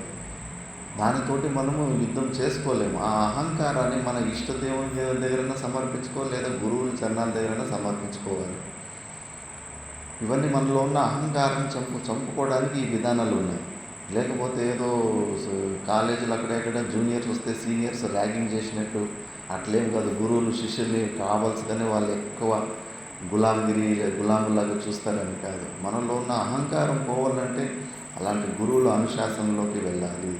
దానితోటి మనము యుద్ధం చేసుకోలేము. ఆ అహంకారాన్ని మన ఇష్టదేవుని దగ్గరైనా సమర్పించుకోవాలి, లేదా గురువుల చరణాల దగ్గరైనా సమర్పించుకోవాలి. ఇవన్నీ మనలో ఉన్న అహంకారం చంపుకోవడానికి ఈ విధానాలు ఉన్నాయి. లేకపోతే ఏదో కాలేజీలు అక్కడెక్కడ జూనియర్స్ వస్తే సీనియర్స్ ర్యాగింగ్ చేసినట్టు అట్లేం కాదు. గురువులు శిష్యుల్ని కావాల్సిగానే వాళ్ళు ఎక్కువ గులాములాగా చూస్తారని కాదు. మనలో ఉన్న అహంకారం పోవాలంటే అలాంటి గురువుల అనుశాసనంలోకి వెళ్ళాలి.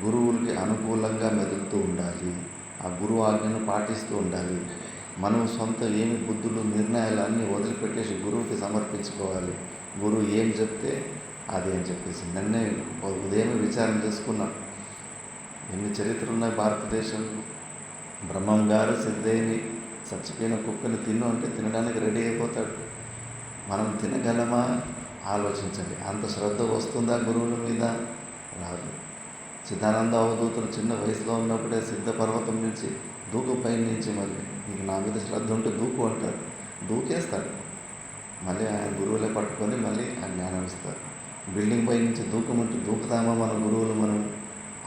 గురువులకి అనుకూలంగా మెదులుతూ ఉండాలి. ఆ గురువు ఆజ్ఞను పాటిస్తూ ఉండాలి. మనం సొంత ఏమి బుద్ధులు నిర్ణయాలు అన్నీ వదిలిపెట్టేసి గురువుకి సమర్పించుకోవాలి. గురువు ఏం చెప్తే అది అని చెప్పేసి. నన్నే ఉదయం విచారం చేసుకున్నాం. ఎన్ని చరిత్రలు ఉన్నాయి భారతదేశంలో. బ్రహ్మం గారు సిద్ధయ్యని చచ్చిపోయిన కుక్కని తిను అంటే తినడానికి రెడీ అయిపోతాడు. మనం తినగలమా? ఆలోచించండి. అంత శ్రద్ధ వస్తుందా గురువుల మీద? రాదు. సిద్ధానంద అవధూతులు చిన్న వయసులో ఉన్నప్పుడే సిద్ధ పర్వతం నుంచి పైన నుంచి మళ్ళీ నీకు నా మీద శ్రద్ధ ఉంటే దూకు అంటారు. దూకేస్తాడు. మళ్ళీ ఆయన గురువులే పట్టుకొని మళ్ళీ ఆ జ్ఞానం ఇస్తారు. బిల్డింగ్ పై నుంచి దూకమంటే దూకుతామా మన గురువులు? మనం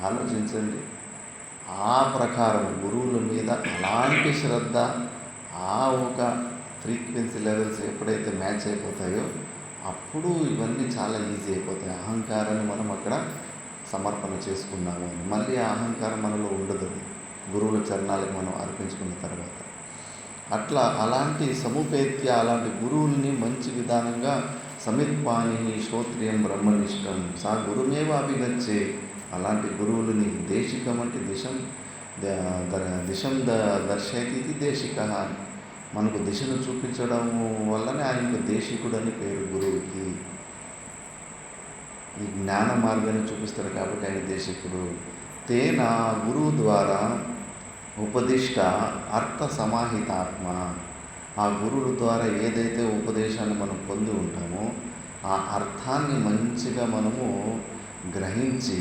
ఆలోచించండి. ఆ ప్రకారం గురువుల మీద అలాంటి శ్రద్ధ, ఆ ఒక ఫ్రీక్వెన్సీ లెవెల్స్ ఎప్పుడైతే మ్యాచ్ అయిపోతాయో అప్పుడు ఇవన్నీ చాలా ఈజీ అయిపోతాయి. అహంకారాన్ని మనం అక్కడ సమర్పణ చేసుకున్నాము. మళ్ళీ ఆ అహంకారం మనలో ఉండదు గురువుల చరణాలకు మనం అర్పించుకున్న తర్వాత. అట్లా అలాంటి సముపేత్య అలాంటి గురువుల్ని మంచి విధానంగా సమిత్పాని శ్రోత్రియం బ్రహ్మనిష్టం సా గురుమేవ అభిగచ్చే. అలాంటి గురువులని దేశికం అంటే దిశం దర్శయతి దేశిక. మనకు దిశను చూపించడం వల్లనే ఆయనకు దేశికుడు అని పేరు గురువుకి. ఈ జ్ఞాన మార్గాన్ని చూపిస్తారు కాబట్టి ఆయన దేశికుడు. తేన గురువు ద్వారా ఉపదిష్ట అర్థ సమాహితాత్మ. ఆ గురువుల ద్వారా ఏదైతే ఉపదేశాన్ని మనం పొంది ఉంటామో ఆ అర్థాన్ని మంచిగా మనము గ్రహించి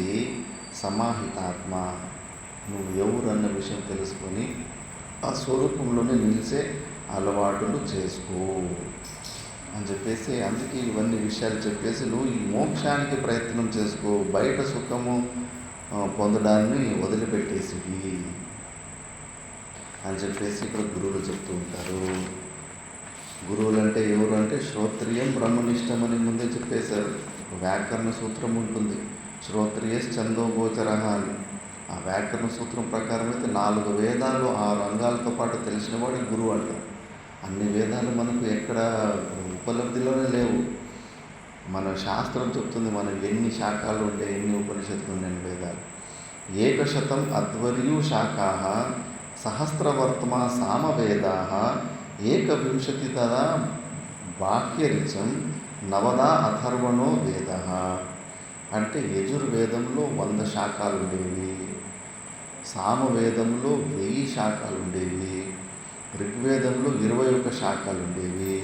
సమాహితాత్మ, నువ్వు ఎవరు అన్న విషయం తెలుసుకొని ఆ స్వరూపంలోనే నిలిచే అలవాటులు చేసుకో అని చెప్పేసి, అందుకే ఇవన్నీ విషయాలు చెప్పేసి నువ్వు ఈ మోక్షానికి ప్రయత్నం చేసుకో, బయట సుఖము పొందడాన్ని వదిలిపెట్టేసి అని చెప్పేసి ఇక్కడ గురువులు చెప్తూ ఉంటారు. గురువులు అంటే ఎవరు అంటే శ్రోత్రియం బ్రహ్మనిష్టం అని ముందే చెప్పేశారు. వ్యాకరణ సూత్రం ఉంటుంది, శ్రోత్రియస్ ఛందోగోచర అని. ఆ వ్యాకరణ సూత్రం ప్రకారం అయితే 4 వేదాలు 6 అంగాలతో పాటు తెలిసిన వాడు గురువు అంటారు. అన్ని వేదాలు మనకు ఎక్కడ ఉపలబ్ధిలోనే లేవు. మన శాస్త్రం చెప్తుంది మనకు ఎన్ని శాఖలు ఉంటాయి, ఎన్ని ఉపనిషత్తులు ఉన్నాయి వేదాలు. 100 అధ్వర్యు శాఖా సహస్రవర్తమా సామవేదా 21 బాహ్యరిచం 9 అథర్వణో వేద. అంటే యజుర్వేదంలో 100 శాఖలు ఉండేవి, సామవేదంలో 1000 శాఖలు ఉండేవి, ఋగ్వేదంలో 21 శాఖలు ఉండేవి,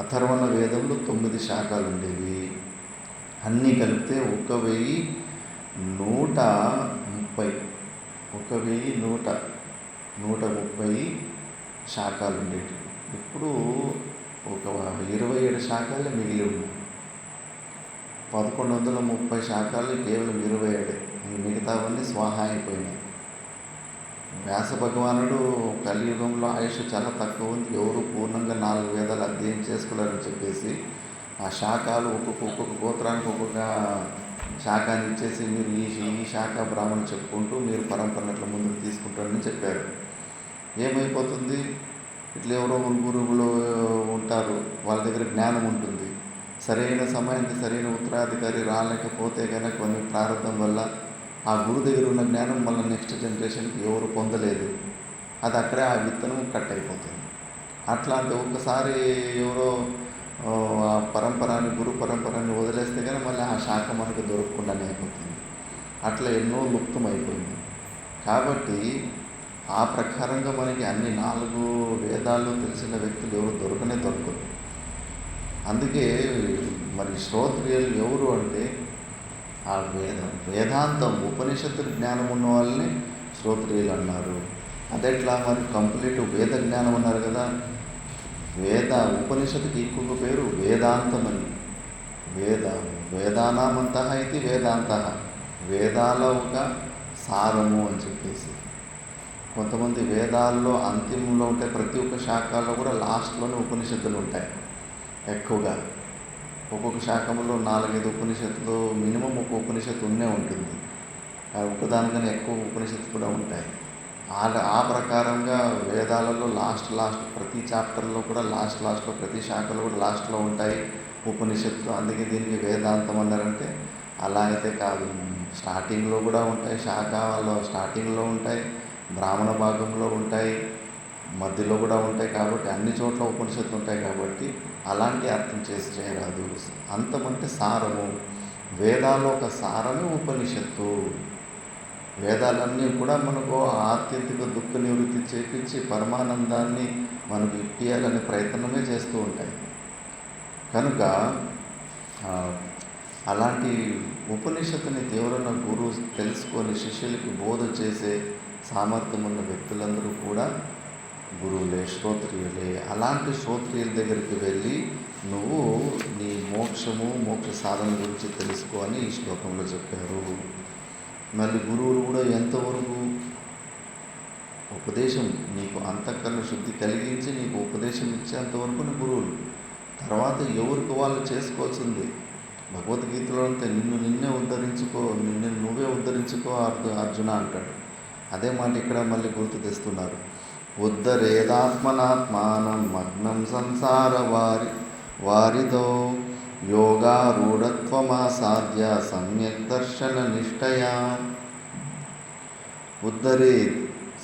అథర్వణ వేదంలో 9 శాఖలు ఉండేవి. అన్నీ కలిపితే 1130 శాఖలు ఉండేవి. ఇప్పుడు ఒక 27 శాఖలే మిగిలి ఉన్నాయి. 1130 శాఖలు కేవలం 27, మిగతావన్నీ స్వాహ అయిపోయినాయి. వ్యాస భగవానుడు కలియుగంలో ఆయుష్ చాలా తక్కువ ఉంది, ఎవరు పూర్ణంగా 4 వేదాలు అధ్యయనం చేసుకోలేరని చెప్పేసి ఆ శాఖలు ఒక్కొక్క గోత్రానికి ఒక్కొక్క శాఖని ఇచ్చేసి మీరు ఈ శాఖ బ్రాహ్మణులు చెప్పుకుంటూ మీరు పరంపరను అట్లా ముందుకు తీసుకుంటారని చెప్పారు. ఏమైపోతుంది, ఇట్లా ఎవరో గురువులు ఉంటారు, వాళ్ళ దగ్గర జ్ఞానం ఉంటుంది, సరైన సమయానికి సరైన ఉత్తరాధికారి రాలేకపోతే కనుక కొన్ని ప్రారంభం వల్ల ఆ గురువు దగ్గర ఉన్న జ్ఞానం మళ్ళీ నెక్స్ట్ జనరేషన్కి ఎవరు పొందలేదు, అది అక్కడే ఆ విత్తనం కట్ అయిపోతుంది. అట్లాంటి ఒక్కసారి ఎవరో ఆ పరంపరాన్ని గురు పరంపరాన్ని వదిలేస్తే కానీ మళ్ళీ ఆ శాఖ మనకు దొరకకుండానే అయిపోతుంది. అట్లా ఎన్నో లుప్తం అయిపోయింది. కాబట్టి ఆ ప్రకారంగా మనకి అన్ని 4 వేదాలు తెలిసిన వ్యక్తులు ఎవరు దొరకరు. అందుకే మరి శ్రోత్రియులు ఎవరు అంటే ఆ వేదాంతం ఉపనిషత్తు జ్ఞానం ఉన్న వాళ్ళని శ్రోత్రియులు అన్నారు. అదెట్లా మరి కంప్లీట్ వేద జ్ఞానం అన్నారు కదా, ఉపనిషత్తుకి ఇంకొక పేరు వేదాంతం అని. వేదానామంత ఇది వేదాంత, వేదాల ఒక సారము అని చెప్పేసి. కొంతమంది వేదాల్లో అంతిమంలో ఉంటాయి, ప్రతి ఒక్క శాఖలో కూడా లాస్ట్లోనే ఉపనిషత్తులు ఉంటాయి ఎక్కువగా. ఒక్కొక్క శాఖలో 4-5 ఉపనిషత్తులు మినిమం ఒక ఉపనిషత్తు ఉంటుంది, ఒకదానికన్నా ఎక్కువ ఉపనిషత్తులు కూడా ఉంటాయి. ఆ ప్రకారంగా వేదాలలో లాస్ట్ ప్రతి చాప్టర్లో కూడా లాస్ట్లో ప్రతి శాఖలో కూడా లాస్ట్లో ఉంటాయి ఉపనిషత్తులు. అందుకే దీనికి వేదాంతం అన్నారంటే అలా అయితే కాదు, స్టార్టింగ్లో కూడా ఉంటాయి శాఖ, వాళ్ళు స్టార్టింగ్లో ఉంటాయి, బ్రాహ్మణ భాగంలో ఉంటాయి, మధ్యలో కూడా ఉంటాయి. కాబట్టి అన్ని చోట్ల ఉపనిషత్తులు ఉంటాయి. కాబట్టి అలాంటి అర్థం చేయరాదు. అంతమంటే సారము, వేదాల్లో ఒక సారమే ఉపనిషత్తు. వేదాలన్నీ కూడా మనకు ఆత్యంతిక దుఃఖ నివృత్తి చేపించి పరమానందాన్ని మనకు ఇప్పియాలనే ప్రయత్నమే చేస్తూ ఉంటాయి. కనుక అలాంటి ఉపనిషత్తుని ఎవరన్నా గురువు తెలుసుకొని శిష్యులకి బోధ చేసే సామర్థ్యం ఉన్న వ్యక్తులందరూ కూడా గురువులే, శ్రోత్రియులే. అలాంటి శ్రోత్రియుల దగ్గరికి వెళ్ళి నువ్వు నీ మోక్ష సాధన గురించి తెలుసుకో అని ఈ శ్లోకంలో చెప్పారు. మళ్ళీ గురువులు కూడా ఎంతవరకు ఉపదేశం నీకు అంతఃకరణ శుద్ధి కలిగించి నీకు ఉపదేశం ఇచ్చేంతవరకు గురువులు. తర్వాత ఎవరికి వాళ్ళు చేసుకోవాల్సింది. భగవద్గీతలో అంతే, నిన్నే ఉద్ధరించుకో, నువ్వే ఉద్ధరించుకో అర్జున అంటాడు. అదే మాట ఇక్కడ మళ్ళీ గుర్తు తెస్తున్నారు. ఉద్ధరేదాత్మనాత్మానం మగ్నం సంసార వారిదో యోగారూఢత్వమాసాద్య సమ్యక్ దర్శన నిష్టయా. ఉద్ధరే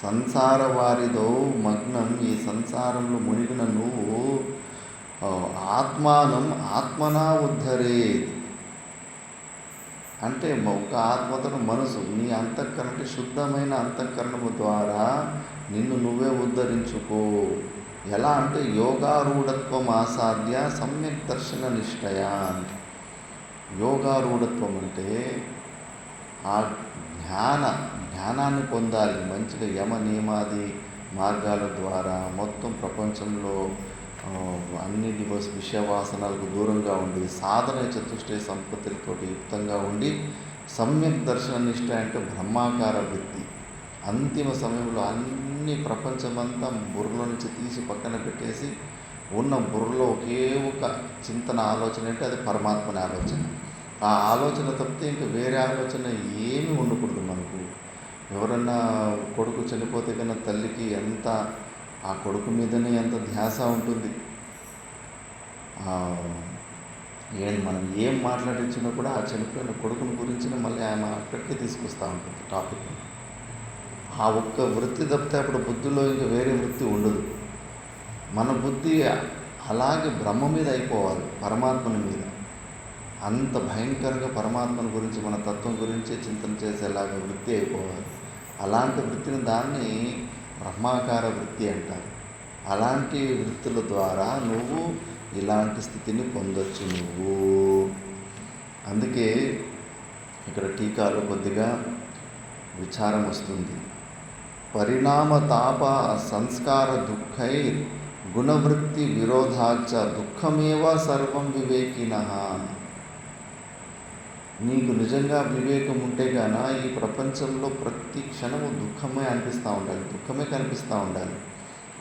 సంసార వారిదో మగ్నం, ఈ సంసారంలో మునిగిన నువ్వు ఆత్మానం ఆత్మనా ఉద్ధరేత్ అంటే ఒక ఆత్మతో మనసు నీ అంతఃకరణ అంటే శుద్ధమైన అంతఃకరణము ద్వారా నిన్ను నువ్వే ఉద్ధరించుకో. ఎలా అంటే యోగారూఢత్వం ఆసాద్య సమ్యక్ దర్శన నిష్టయా. యోగారూఢత్వం అంటే ఆ జ్ఞానాన్ని పొందాలి మంచిగా యమ నియమాది మార్గాల ద్వారా మొత్తం ప్రపంచంలో అన్ని విషయవాసనలకు దూరంగా ఉండి సాధన చతుష్టయ సంపత్తులతో యుక్తంగా ఉండి సమ్యక్ దర్శన నిష్ట అంటే బ్రహ్మాకార వృత్తి. అంతిమ సమయంలో అన్ని ప్రపంచమంతా బుర్రలో నుంచి తీసి పక్కన పెట్టేసి ఉన్న బుర్రలో ఒకే ఒక చింతన ఆలోచన అంటే అది పరమాత్మని ఆలోచన. ఆ ఆలోచన తప్పితే ఇంకా వేరే ఆలోచన ఏమీ ఉండకూడదు మనకు. ఎవరన్నా కొడుకు చనిపోతే కన్నా తల్లికి ఎంత ఆ కొడుకు మీదనే ఎంత ధ్యాస ఉంటుంది. మనం ఏం మాట్లాడించినా కూడా ఆ చనిపోయిన కొడుకుని గురించిన మళ్ళీ ఆమె అక్కడికే తీసుకొస్తూ ఉంటుంది టాపిక్. ఆ ఒక్క వృత్తి తప్పితే అప్పుడు బుద్ధిలో ఇంకా వేరే వృత్తి ఉండదు. మన బుద్ధి అలాగే బ్రహ్మ మీద అయిపోవాలి, పరమాత్మని మీద. అంత భయంకరంగా పరమాత్మని గురించి మన తత్వం గురించి చింతన చేసేలాగా వృత్తి అయిపోవాలి. అలాంటి వృత్తిని దాన్ని బ్రహ్మాకార వృత్తి అంటారు. అలాంటి వృత్తుల ద్వారా నువ్వు ఇలాంటి స్థితిని పొందొచ్చు నువ్వు. అందుకే ఇక్కడ టీకాలో కొద్దిగా విచారం వస్తుంది. పరిణామ తాప సంస్కార దుఃఖై గుణవృత్తి విరోధాచ దుఃఖమేవ సర్వం వివేకినః. నీకు నిజంగా వివేకం ఉంటే గాన ఈ ప్రపంచంలో ప్రతి క్షణము దుఃఖమే అనిపిస్తూ ఉండాలి, దుఃఖమే కనిపిస్తూ ఉండాలి.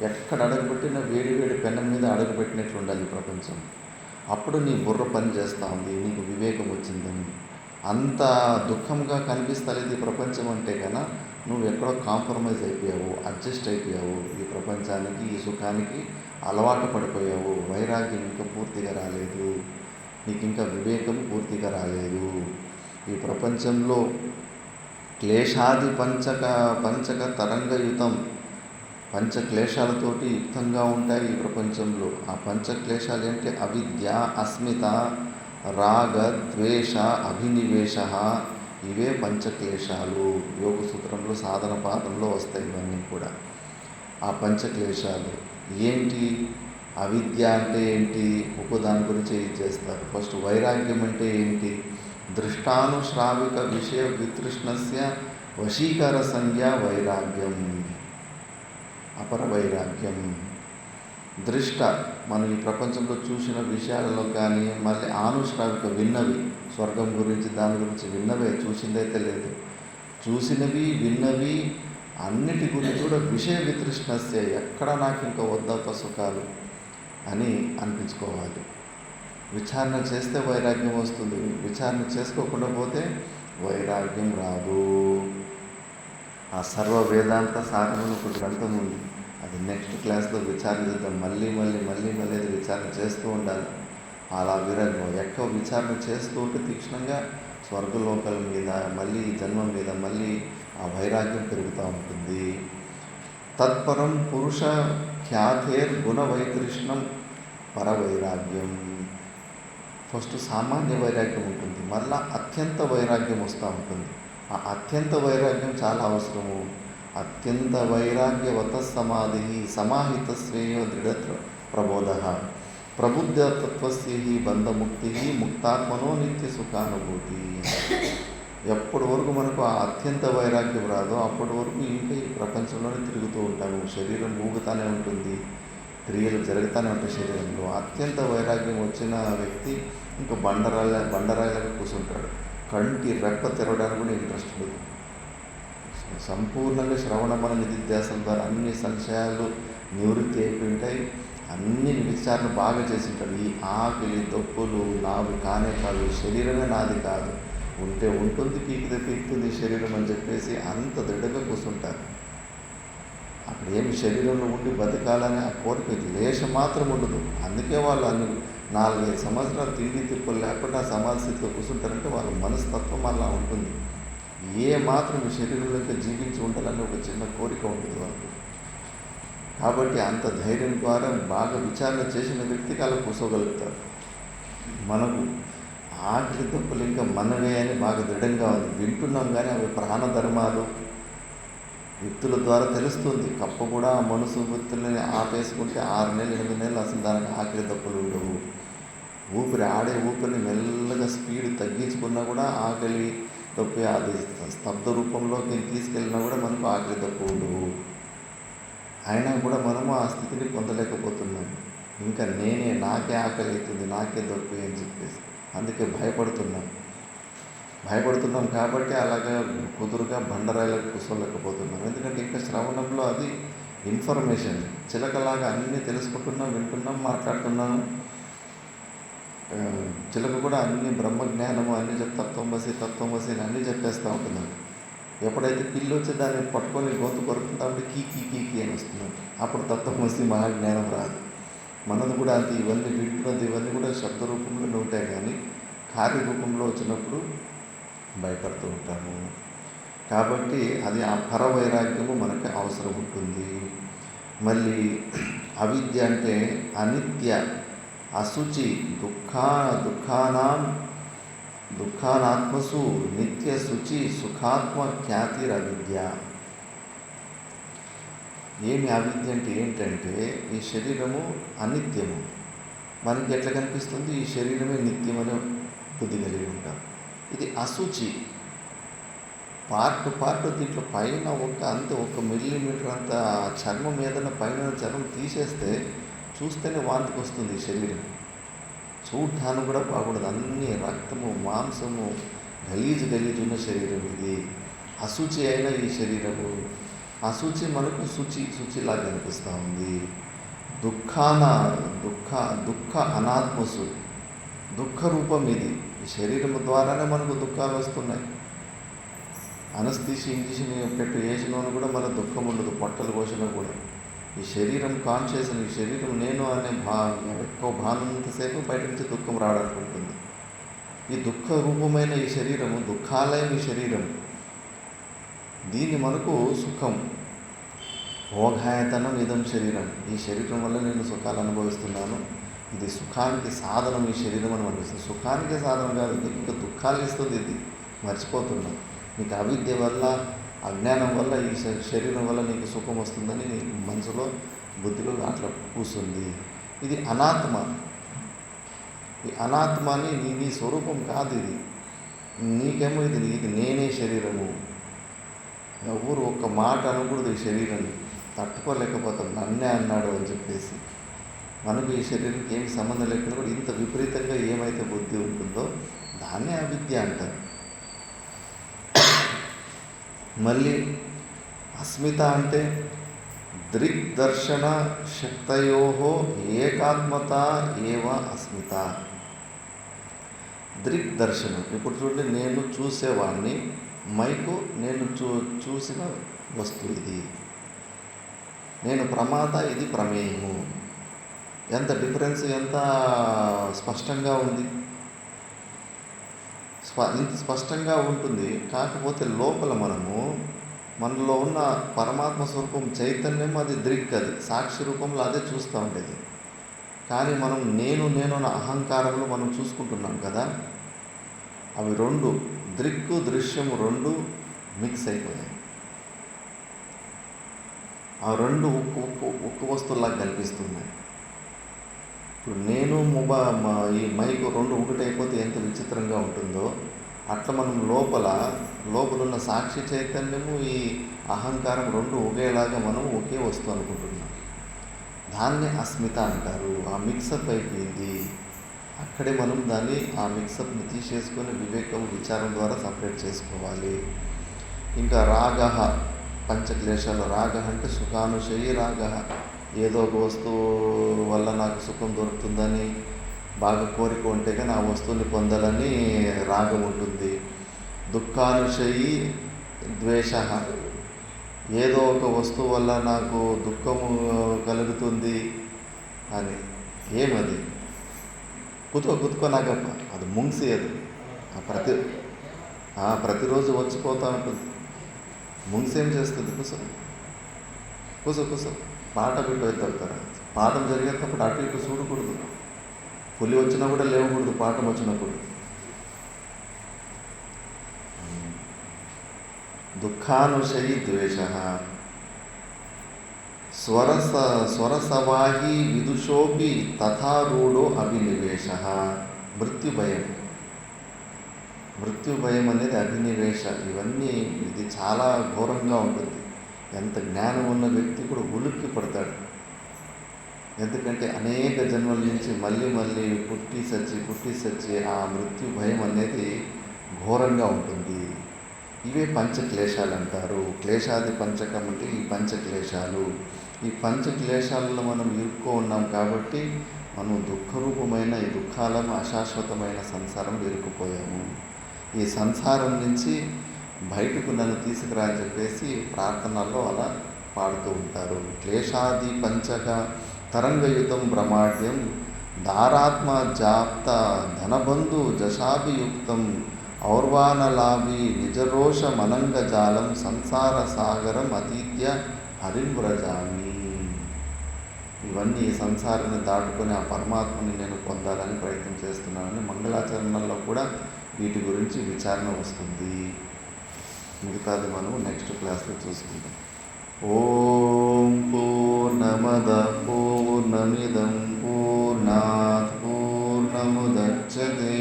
ఎక్కడ అడుగుపెట్టినా వేడి వేడి పెనం మీద అడుగుపెట్టినట్లు ఉండాలి ఈ ప్రపంచం. అప్పుడు నీ బుర్ర పని చేస్తూ ఉంది, నీకు వివేకం వచ్చిందని. అంత దుఃఖంగా కనిపిస్తలేదు ఈ ప్రపంచం అంటే కన్నా నువ్వు ఎక్కడో కాంప్రమైజ్ అయిపోయావు, అడ్జస్ట్ అయిపోయావు. ఈ ప్రపంచానికి ఈ సుఖానికి అలవాటు పడిపోయావు. వైరాగ్యం ఇంకా పూర్తిగా రాలేదు, నీకు ఇంకా వివేకం పూర్తిగా రాలేదు. ఈ ప్రపంచంలో క్లేశాది పంచక తరంగయుతం, పంచక్లేశాలతోటి యుక్తంగా ఉంటాయి ఈ ప్రపంచంలో. ఆ పంచక్లేశాలు ఏంటి? అవిద్య, అస్మిత, రాగ, ద్వేష, అభినివేశ. ఇవే పంచక్లేశాలు. యోగ సూత్రంలో సాధన పాదంలో వస్తాయి ఇవన్నీ కూడా. ఆ పంచక్లేశాలు ఏంటి? అవిద్య అంటే ఏంటి? దాని గురించి ఏం చేస్తారు. ఫస్ట్ వైరాగ్యం అంటే ఏంటి? దృష్టానుశ్రావిక విషయ వితృష్ణస్య వశీకర సంజ్ఞ వైరాగ్యం. అపర వైరాగ్యం దృష్ట, మనం ఈ ప్రపంచంలో చూసిన విషయాలలో కానీ మళ్ళీ ఆనుశ్రావిక విన్నవి, స్వర్గం గురించి దాని గురించి విన్నవే, చూసిందైతే లేదు. చూసినవి విన్నవి అన్నిటి గురించి కూడా విషయ వితృష్ణస్య, ఎక్కడ నాకు ఇంకా వద్దప్ప సుఖాలు అని అనిపించుకోవాలి. విచారణ చేస్తే వైరాగ్యం వస్తుంది, విచారణ చేసుకోకుండా పోతే వైరాగ్యం రాదు. ఆ సర్వ వేదాంత సారమని ఒక గ్రంథం ఉంది, అది నెక్స్ట్ క్లాస్లో విచారణ చేద్దాం. మళ్ళీ అది విచారణ చేస్తూ ఉండాలి. అలా విరగం ఎక్కువ విచారణ చేస్తూ ఉంటే తీక్షణంగా స్వర్గలోకాల మీద మళ్ళీ జన్మ మీద మళ్ళీ ఆ వైరాగ్యం పెరుగుతూ ఉంటుంది. తత్పరం పురుష ఖ్యాతేర్ గుణ వైతృష్ణం పరవైరాగ్యం. ఫస్ట్ సామాన్య వైరాగ్యం ఉంటుంది, మళ్ళీ అత్యంత వైరాగ్యం వస్తూ ఉంటుంది. ఆ అత్యంత వైరాగ్యం చాలా అవసరము. అత్యంత వైరాగ్యవత సమాధి సమాహిత శ్రేయో దృఢ ప్రబోధ ప్రబుద్ధతత్వస్య బంధముక్తి ముక్తాత్మనో నిత్య సుఖానుభూతి. ఎప్పటి వరకు మనకు ఆ అత్యంత వైరాగ్యం రాదో అప్పటి వరకు ఇంకా ఈ ప్రపంచంలోనే తిరుగుతూ ఉంటాము. శరీరం ఊగుతూనే ఉంటుంది, క్రియలు జరుగుతూనే ఉంటాయి శరీరంలో. అత్యంత వైరాగ్యం వచ్చిన వ్యక్తి ఇంకా బండరాయిలాగా కూర్చుంటాడు. కంటి రెప్ప తెరవడానికి కూడా ఇంట్రెస్ట్ లేదు. సంపూర్ణంగా శ్రవణమన నిధిధ్యాసం ద్వారా అన్ని సంశయాలు నివృత్తి అయిపోయింటాయి. అన్ని విచారణ బాగా చేసి ఉంటాడు. ఈ ఆకలి తప్పులు నావి కానే కాదు, శరీరమే నాది కాదు, ఉంటే ఉంటుంది, పీకితే పీకుతుంది శరీరం అని చెప్పేసి అంత దృఢంగా కూర్చుంటారు. అక్కడ ఏమి శరీరంలో ఉండి బతకాలని ఆ కోరిక లేశం మాత్రం ఉండదు. అందుకే వాళ్ళు అన్ని 4-5 సంవత్సరాలు తిండి తిప్పులు లేకుండా సమాధి స్థితిలో కూర్చుంటారంటే వాళ్ళ మనస్తత్వం అలా ఉంటుంది. ఏ మాత్రం ఈ శరీరంలో ఇంకా జీవించి ఉండాలని ఒక చిన్న కోరిక ఉంటుంది వాళ్ళకు. కాబట్టి అంత ధైర్యం ద్వారా బాగా విచారణ చేసిన వ్యక్తికి అలా కూర్చోగలుగుతారు. మనకు ఆకలి తప్పులు ఇంకా మనవే అని బాగా దృఢంగా ఉంది, వింటున్నాం కానీ అవి ప్రాణధర్మాలు వ్యక్తుల ద్వారా తెలుస్తుంది. కప్ప కూడా ఆ మనసు వృత్తులని ఆపేసుకుంటే 6 నెలలు 8 నెలలు అసలు దానికి ఆకలి తప్పులు ఉండవు. ఊపిరి ఆడే ఊపిరిని మెల్లగా స్పీడ్ తగ్గించుకున్నా కూడా ఆకలి తప్పి అది స్తబ్ద రూపంలోకి తీసుకెళ్ళినా కూడా మనకు ఆకలి తప్పు ఉండవు. అయినా కూడా మనము ఆ స్థితిని పొందలేకపోతున్నాం. ఇంకా నాకే ఆకలి అవుతుంది, నాకే దొప్పి అని చెప్పేసి అందుకే భయపడుతున్నాం కాబట్టి అలాగా కుదురుగా బండరాయిలకు కూర్చోలేకపోతున్నాం. ఎందుకంటే ఇంకా శ్రవణంలో అది ఇన్ఫర్మేషన్ చిలకలాగా అన్నీ తెలుసుకుంటున్నాం, వింటున్నాం, మాట్లాడుతున్నాము. చిలక కూడా అన్ని బ్రహ్మజ్ఞానము అన్నీ తత్వమసి అని అన్నీ చెప్పేస్తూ ఉంటున్నాం. ఎప్పుడైతే పిల్లి వచ్చి దాన్ని పట్టుకొని గొంతు కొరుకుతుంటే కీ అని వస్తున్నాం. అప్పుడు తత్వమసి మహాజ్ఞానం రాదు. మనది కూడా అంతే, ఇవన్నీ వింటున్నది ఇవన్నీ కూడా శబ్ద రూపంలో ఉంటాయి, కానీ కార్యరూపంలో వచ్చినప్పుడు భయపడుతూ ఉంటాము. కాబట్టి అది ఆ పరవైరాగ్యము మనకు అవసరం ఉంటుంది. మళ్ళీ అవిద్య అంటే అనిత్య, అశుచి, దుఃఖానాత్మసు నిత్య శుచి సుఖాత్మ ఖ్యాతిరవిద్య. ఏమి అవిద్య అంటే ఏంటంటే ఈ శరీరము అనిత్యము, మనకి ఎట్లా కనిపిస్తుంది ఈ శరీరమే నిత్యమనే బుద్ధి కలిగి ఉంటాం. ఇది అశుచి, పార్ట్ దీంట్లో పైన ఒక మిల్లీమీటర్ అంత చర్మం ఏదైనా పైన చర్మం తీసేస్తే చూస్తేనే వాంతికి వస్తుంది. ఈ శరీరం చూడ్డానికి కూడా బాగుండదు, అన్ని రక్తము మాంసము గలీజు ఉన్న శరీరం ఇది. అశుచి అయిన ఈ శరీరము, అశుచి మనకు శుచిలాగా అనిపిస్తూ ఉంది. దుఃఖ అనాత్మసు, దుఃఖ రూపం ఇది. ఈ శరీరం ద్వారానే మనకు దుఃఖాలు వస్తున్నాయి. ఇంజక్షన్ వేసినోను కూడా మన దుఃఖం ఉండదు, పొట్టలు కోసినా కూడా. ఈ శరీరం కాన్షియస్, ఈ శరీరం నేను అనే ఎక్కువ భానంతసేపు బయట నుంచి దుఃఖం రావడానికి ఉంటుంది. ఈ దుఃఖ రూపమైన ఈ శరీరము, దుఃఖాలైన ఈ శరీరం, దీన్ని మనకు సుఖం భోగాయతనం ఇదం శరీరం. ఈ శరీరం వల్ల నేను సుఖాలు అనుభవిస్తున్నాను, ఇది సుఖానికి సాధనం ఈ శరీరం అని అనిపిస్తుంది. సుఖానికి సాధనం కాదు, ఇంకా దుఃఖాలు ఇస్తుంది. ఇది మర్చిపోతున్నాం. నీకు అవిద్య వల్ల అజ్ఞానం వల్ల ఈ శరీరం వల్ల నీకు సుఖం వస్తుందని నీ మనసులో బుద్ధిలో అట్లా కూర్చుంది. ఇది అనాత్మ. ఈ అనాత్మని నీ స్వరూపం కాదు. ఇది నీకేమో ఇది నేనే శరీరము. ఎవరు ఒక్క మాట అనకూడదు ఈ శరీరాన్ని, తట్టుకోలేకపోతాం నన్నే అన్నాడు అని చెప్పేసి. మనకు ఈ శరీరానికి ఏమి సంబంధం లేకుండా కూడా ఇంత విపరీతంగా ఏమైతే బుద్ధి ఉంటుందో దాన్నే అవిద్య అంటారు. మళ్ళీ అస్మిత అంటే దృగ్దర్శన శక్తయో ఏకాత్మత ఏవ అస్మిత. దృగ్దర్శనం, ఇప్పుడు చూడండి, నేను చూసేవాడిని, మైకు నేను చూసిన వస్తువు ఇది, నేను ప్రమాత, ఇది ప్రమేయము. ఎంత డిఫరెన్స్, ఎంత స్పష్టంగా ఉంది. ఇంత స్పష్టంగా ఉంటుంది. కాకపోతే లోపల మనలో ఉన్న పరమాత్మ స్వరూపం చైతన్యం, అది దృక్, అది సాక్షి రూపంలో అదే చూస్తూ ఉండేది. కానీ మనం నేను అన్న అహంకారంలో మనం చూసుకుంటున్నాం కదా, అవి రెండు, దృక్కు దృశ్యము రెండు మిక్స్ అయిపోయాయి. ఆ రెండు ఒక్క వస్తువులాగా కనిపిస్తున్నాయి. ఇప్పుడు నేను ఈ మైకు రెండు ఒకటైపోతే ఎంత విచిత్రంగా ఉంటుందో, అట్లా మనం లోపలున్న సాక్షి చైతన్యము, ఈ అహంకారం రెండు ఒకేలాగా మనం ఒకే వస్తువు అనుకుంటున్నాం. దాన్ని అస్మిత అంటారు. ఆ మిక్సప్ అయిపోయింది. అక్కడే మనం దాన్ని ఆ మిక్సప్ని తీసేసుకొని విచారం ద్వారా సపరేట్ చేసుకోవాలి. ఇంకా రాగ, పంచక్లేశాలు. రాగ అంటే సుఖానుశయి రాగ, ఏదో ఒక వస్తువు వల్ల నాకు సుఖం దొరుకుతుందని బాగా కోరిక ఉంటే కానీ ఆ వస్తువుని పొందాలని రాగం ఉంటుంది. దుఃఖానుశయి ద్వేష, ఏదో ఒక వస్తువు వల్ల నాకు దుఃఖము కలుగుతుంది అని. ఏమది కుతుకో నాకప్ప, అది ముంగ్సి. అది ప్రతిరోజు వచ్చిపోతూ ఉంటుంది. ముంసేం చేస్తుంది? కూసో కూసో కూసో పాట పెట్టు అవుతారు. పాఠం జరిగేటప్పుడు అటు ఇటు చూడకూడదు. పులి వచ్చినా కూడా లేవకూడదు పాఠం వచ్చినప్పుడు. దుఃఖానుశయి ద్వేష స్వరసవాహి విదుషోపి తథారూఢో అభినివేశ. మృత్యుభయం అనేది అభినివేశ. ఇవన్నీ ఇది చాలా ఘోరంగా ఉంటుంది. ఎంత జ్ఞానం ఉన్న వ్యక్తి కూడా ఉలిక్కి పడతాడు. ఎందుకంటే అనేక జన్మల నుంచి మళ్ళీ మళ్ళీ పుట్టి సచ్చి ఆ మృత్యు భయం అనేది ఘోరంగా ఉంటుంది. ఇవే పంచక్లేశాలు అంటారు. క్లేశాది పంచకం అంటే ఈ పంచక్లేశాలు. ఈ పంచక్లేశాలలో మనం ఇరుక్కో ఉన్నాం కాబట్టి మనం దుఃఖరూపమైన ఈ దుఃఖాలను అశాశ్వతమైన సంసారం ఇరుక్కుపోయాము. ఈ సంసారం నుంచి బయటకు నన్ను తీసుకురా అని చెప్పేసి ప్రార్థనల్లో అలా పాడుతూ ఉంటారు. క్లేశాది పంచక తరంగయుతం బ్రహ్మాడ్యం దారాత్మ జాప్త ధనబంధు జశాభియుక్తం ఔర్వానలాభి నిజరోష మనంగజాలం సంసార సాగరం అతీత్య హరివ్రజామి. ఇవన్నీ సంసారాన్ని దాటుకొని ఆ పరమాత్మని నేను పొందాలని ప్రయత్నం చేస్తున్నానని మంగళాచరణలో కూడా వీటి గురించి విచారణ వస్తుంది. మిగతాది మనం నెక్స్ట్ క్లాస్లో చూసుకుంటాం. ఓం పూర్ణమద పూర్ణమిదం పూర్ణాత్ పూర్ణముదచ్యతే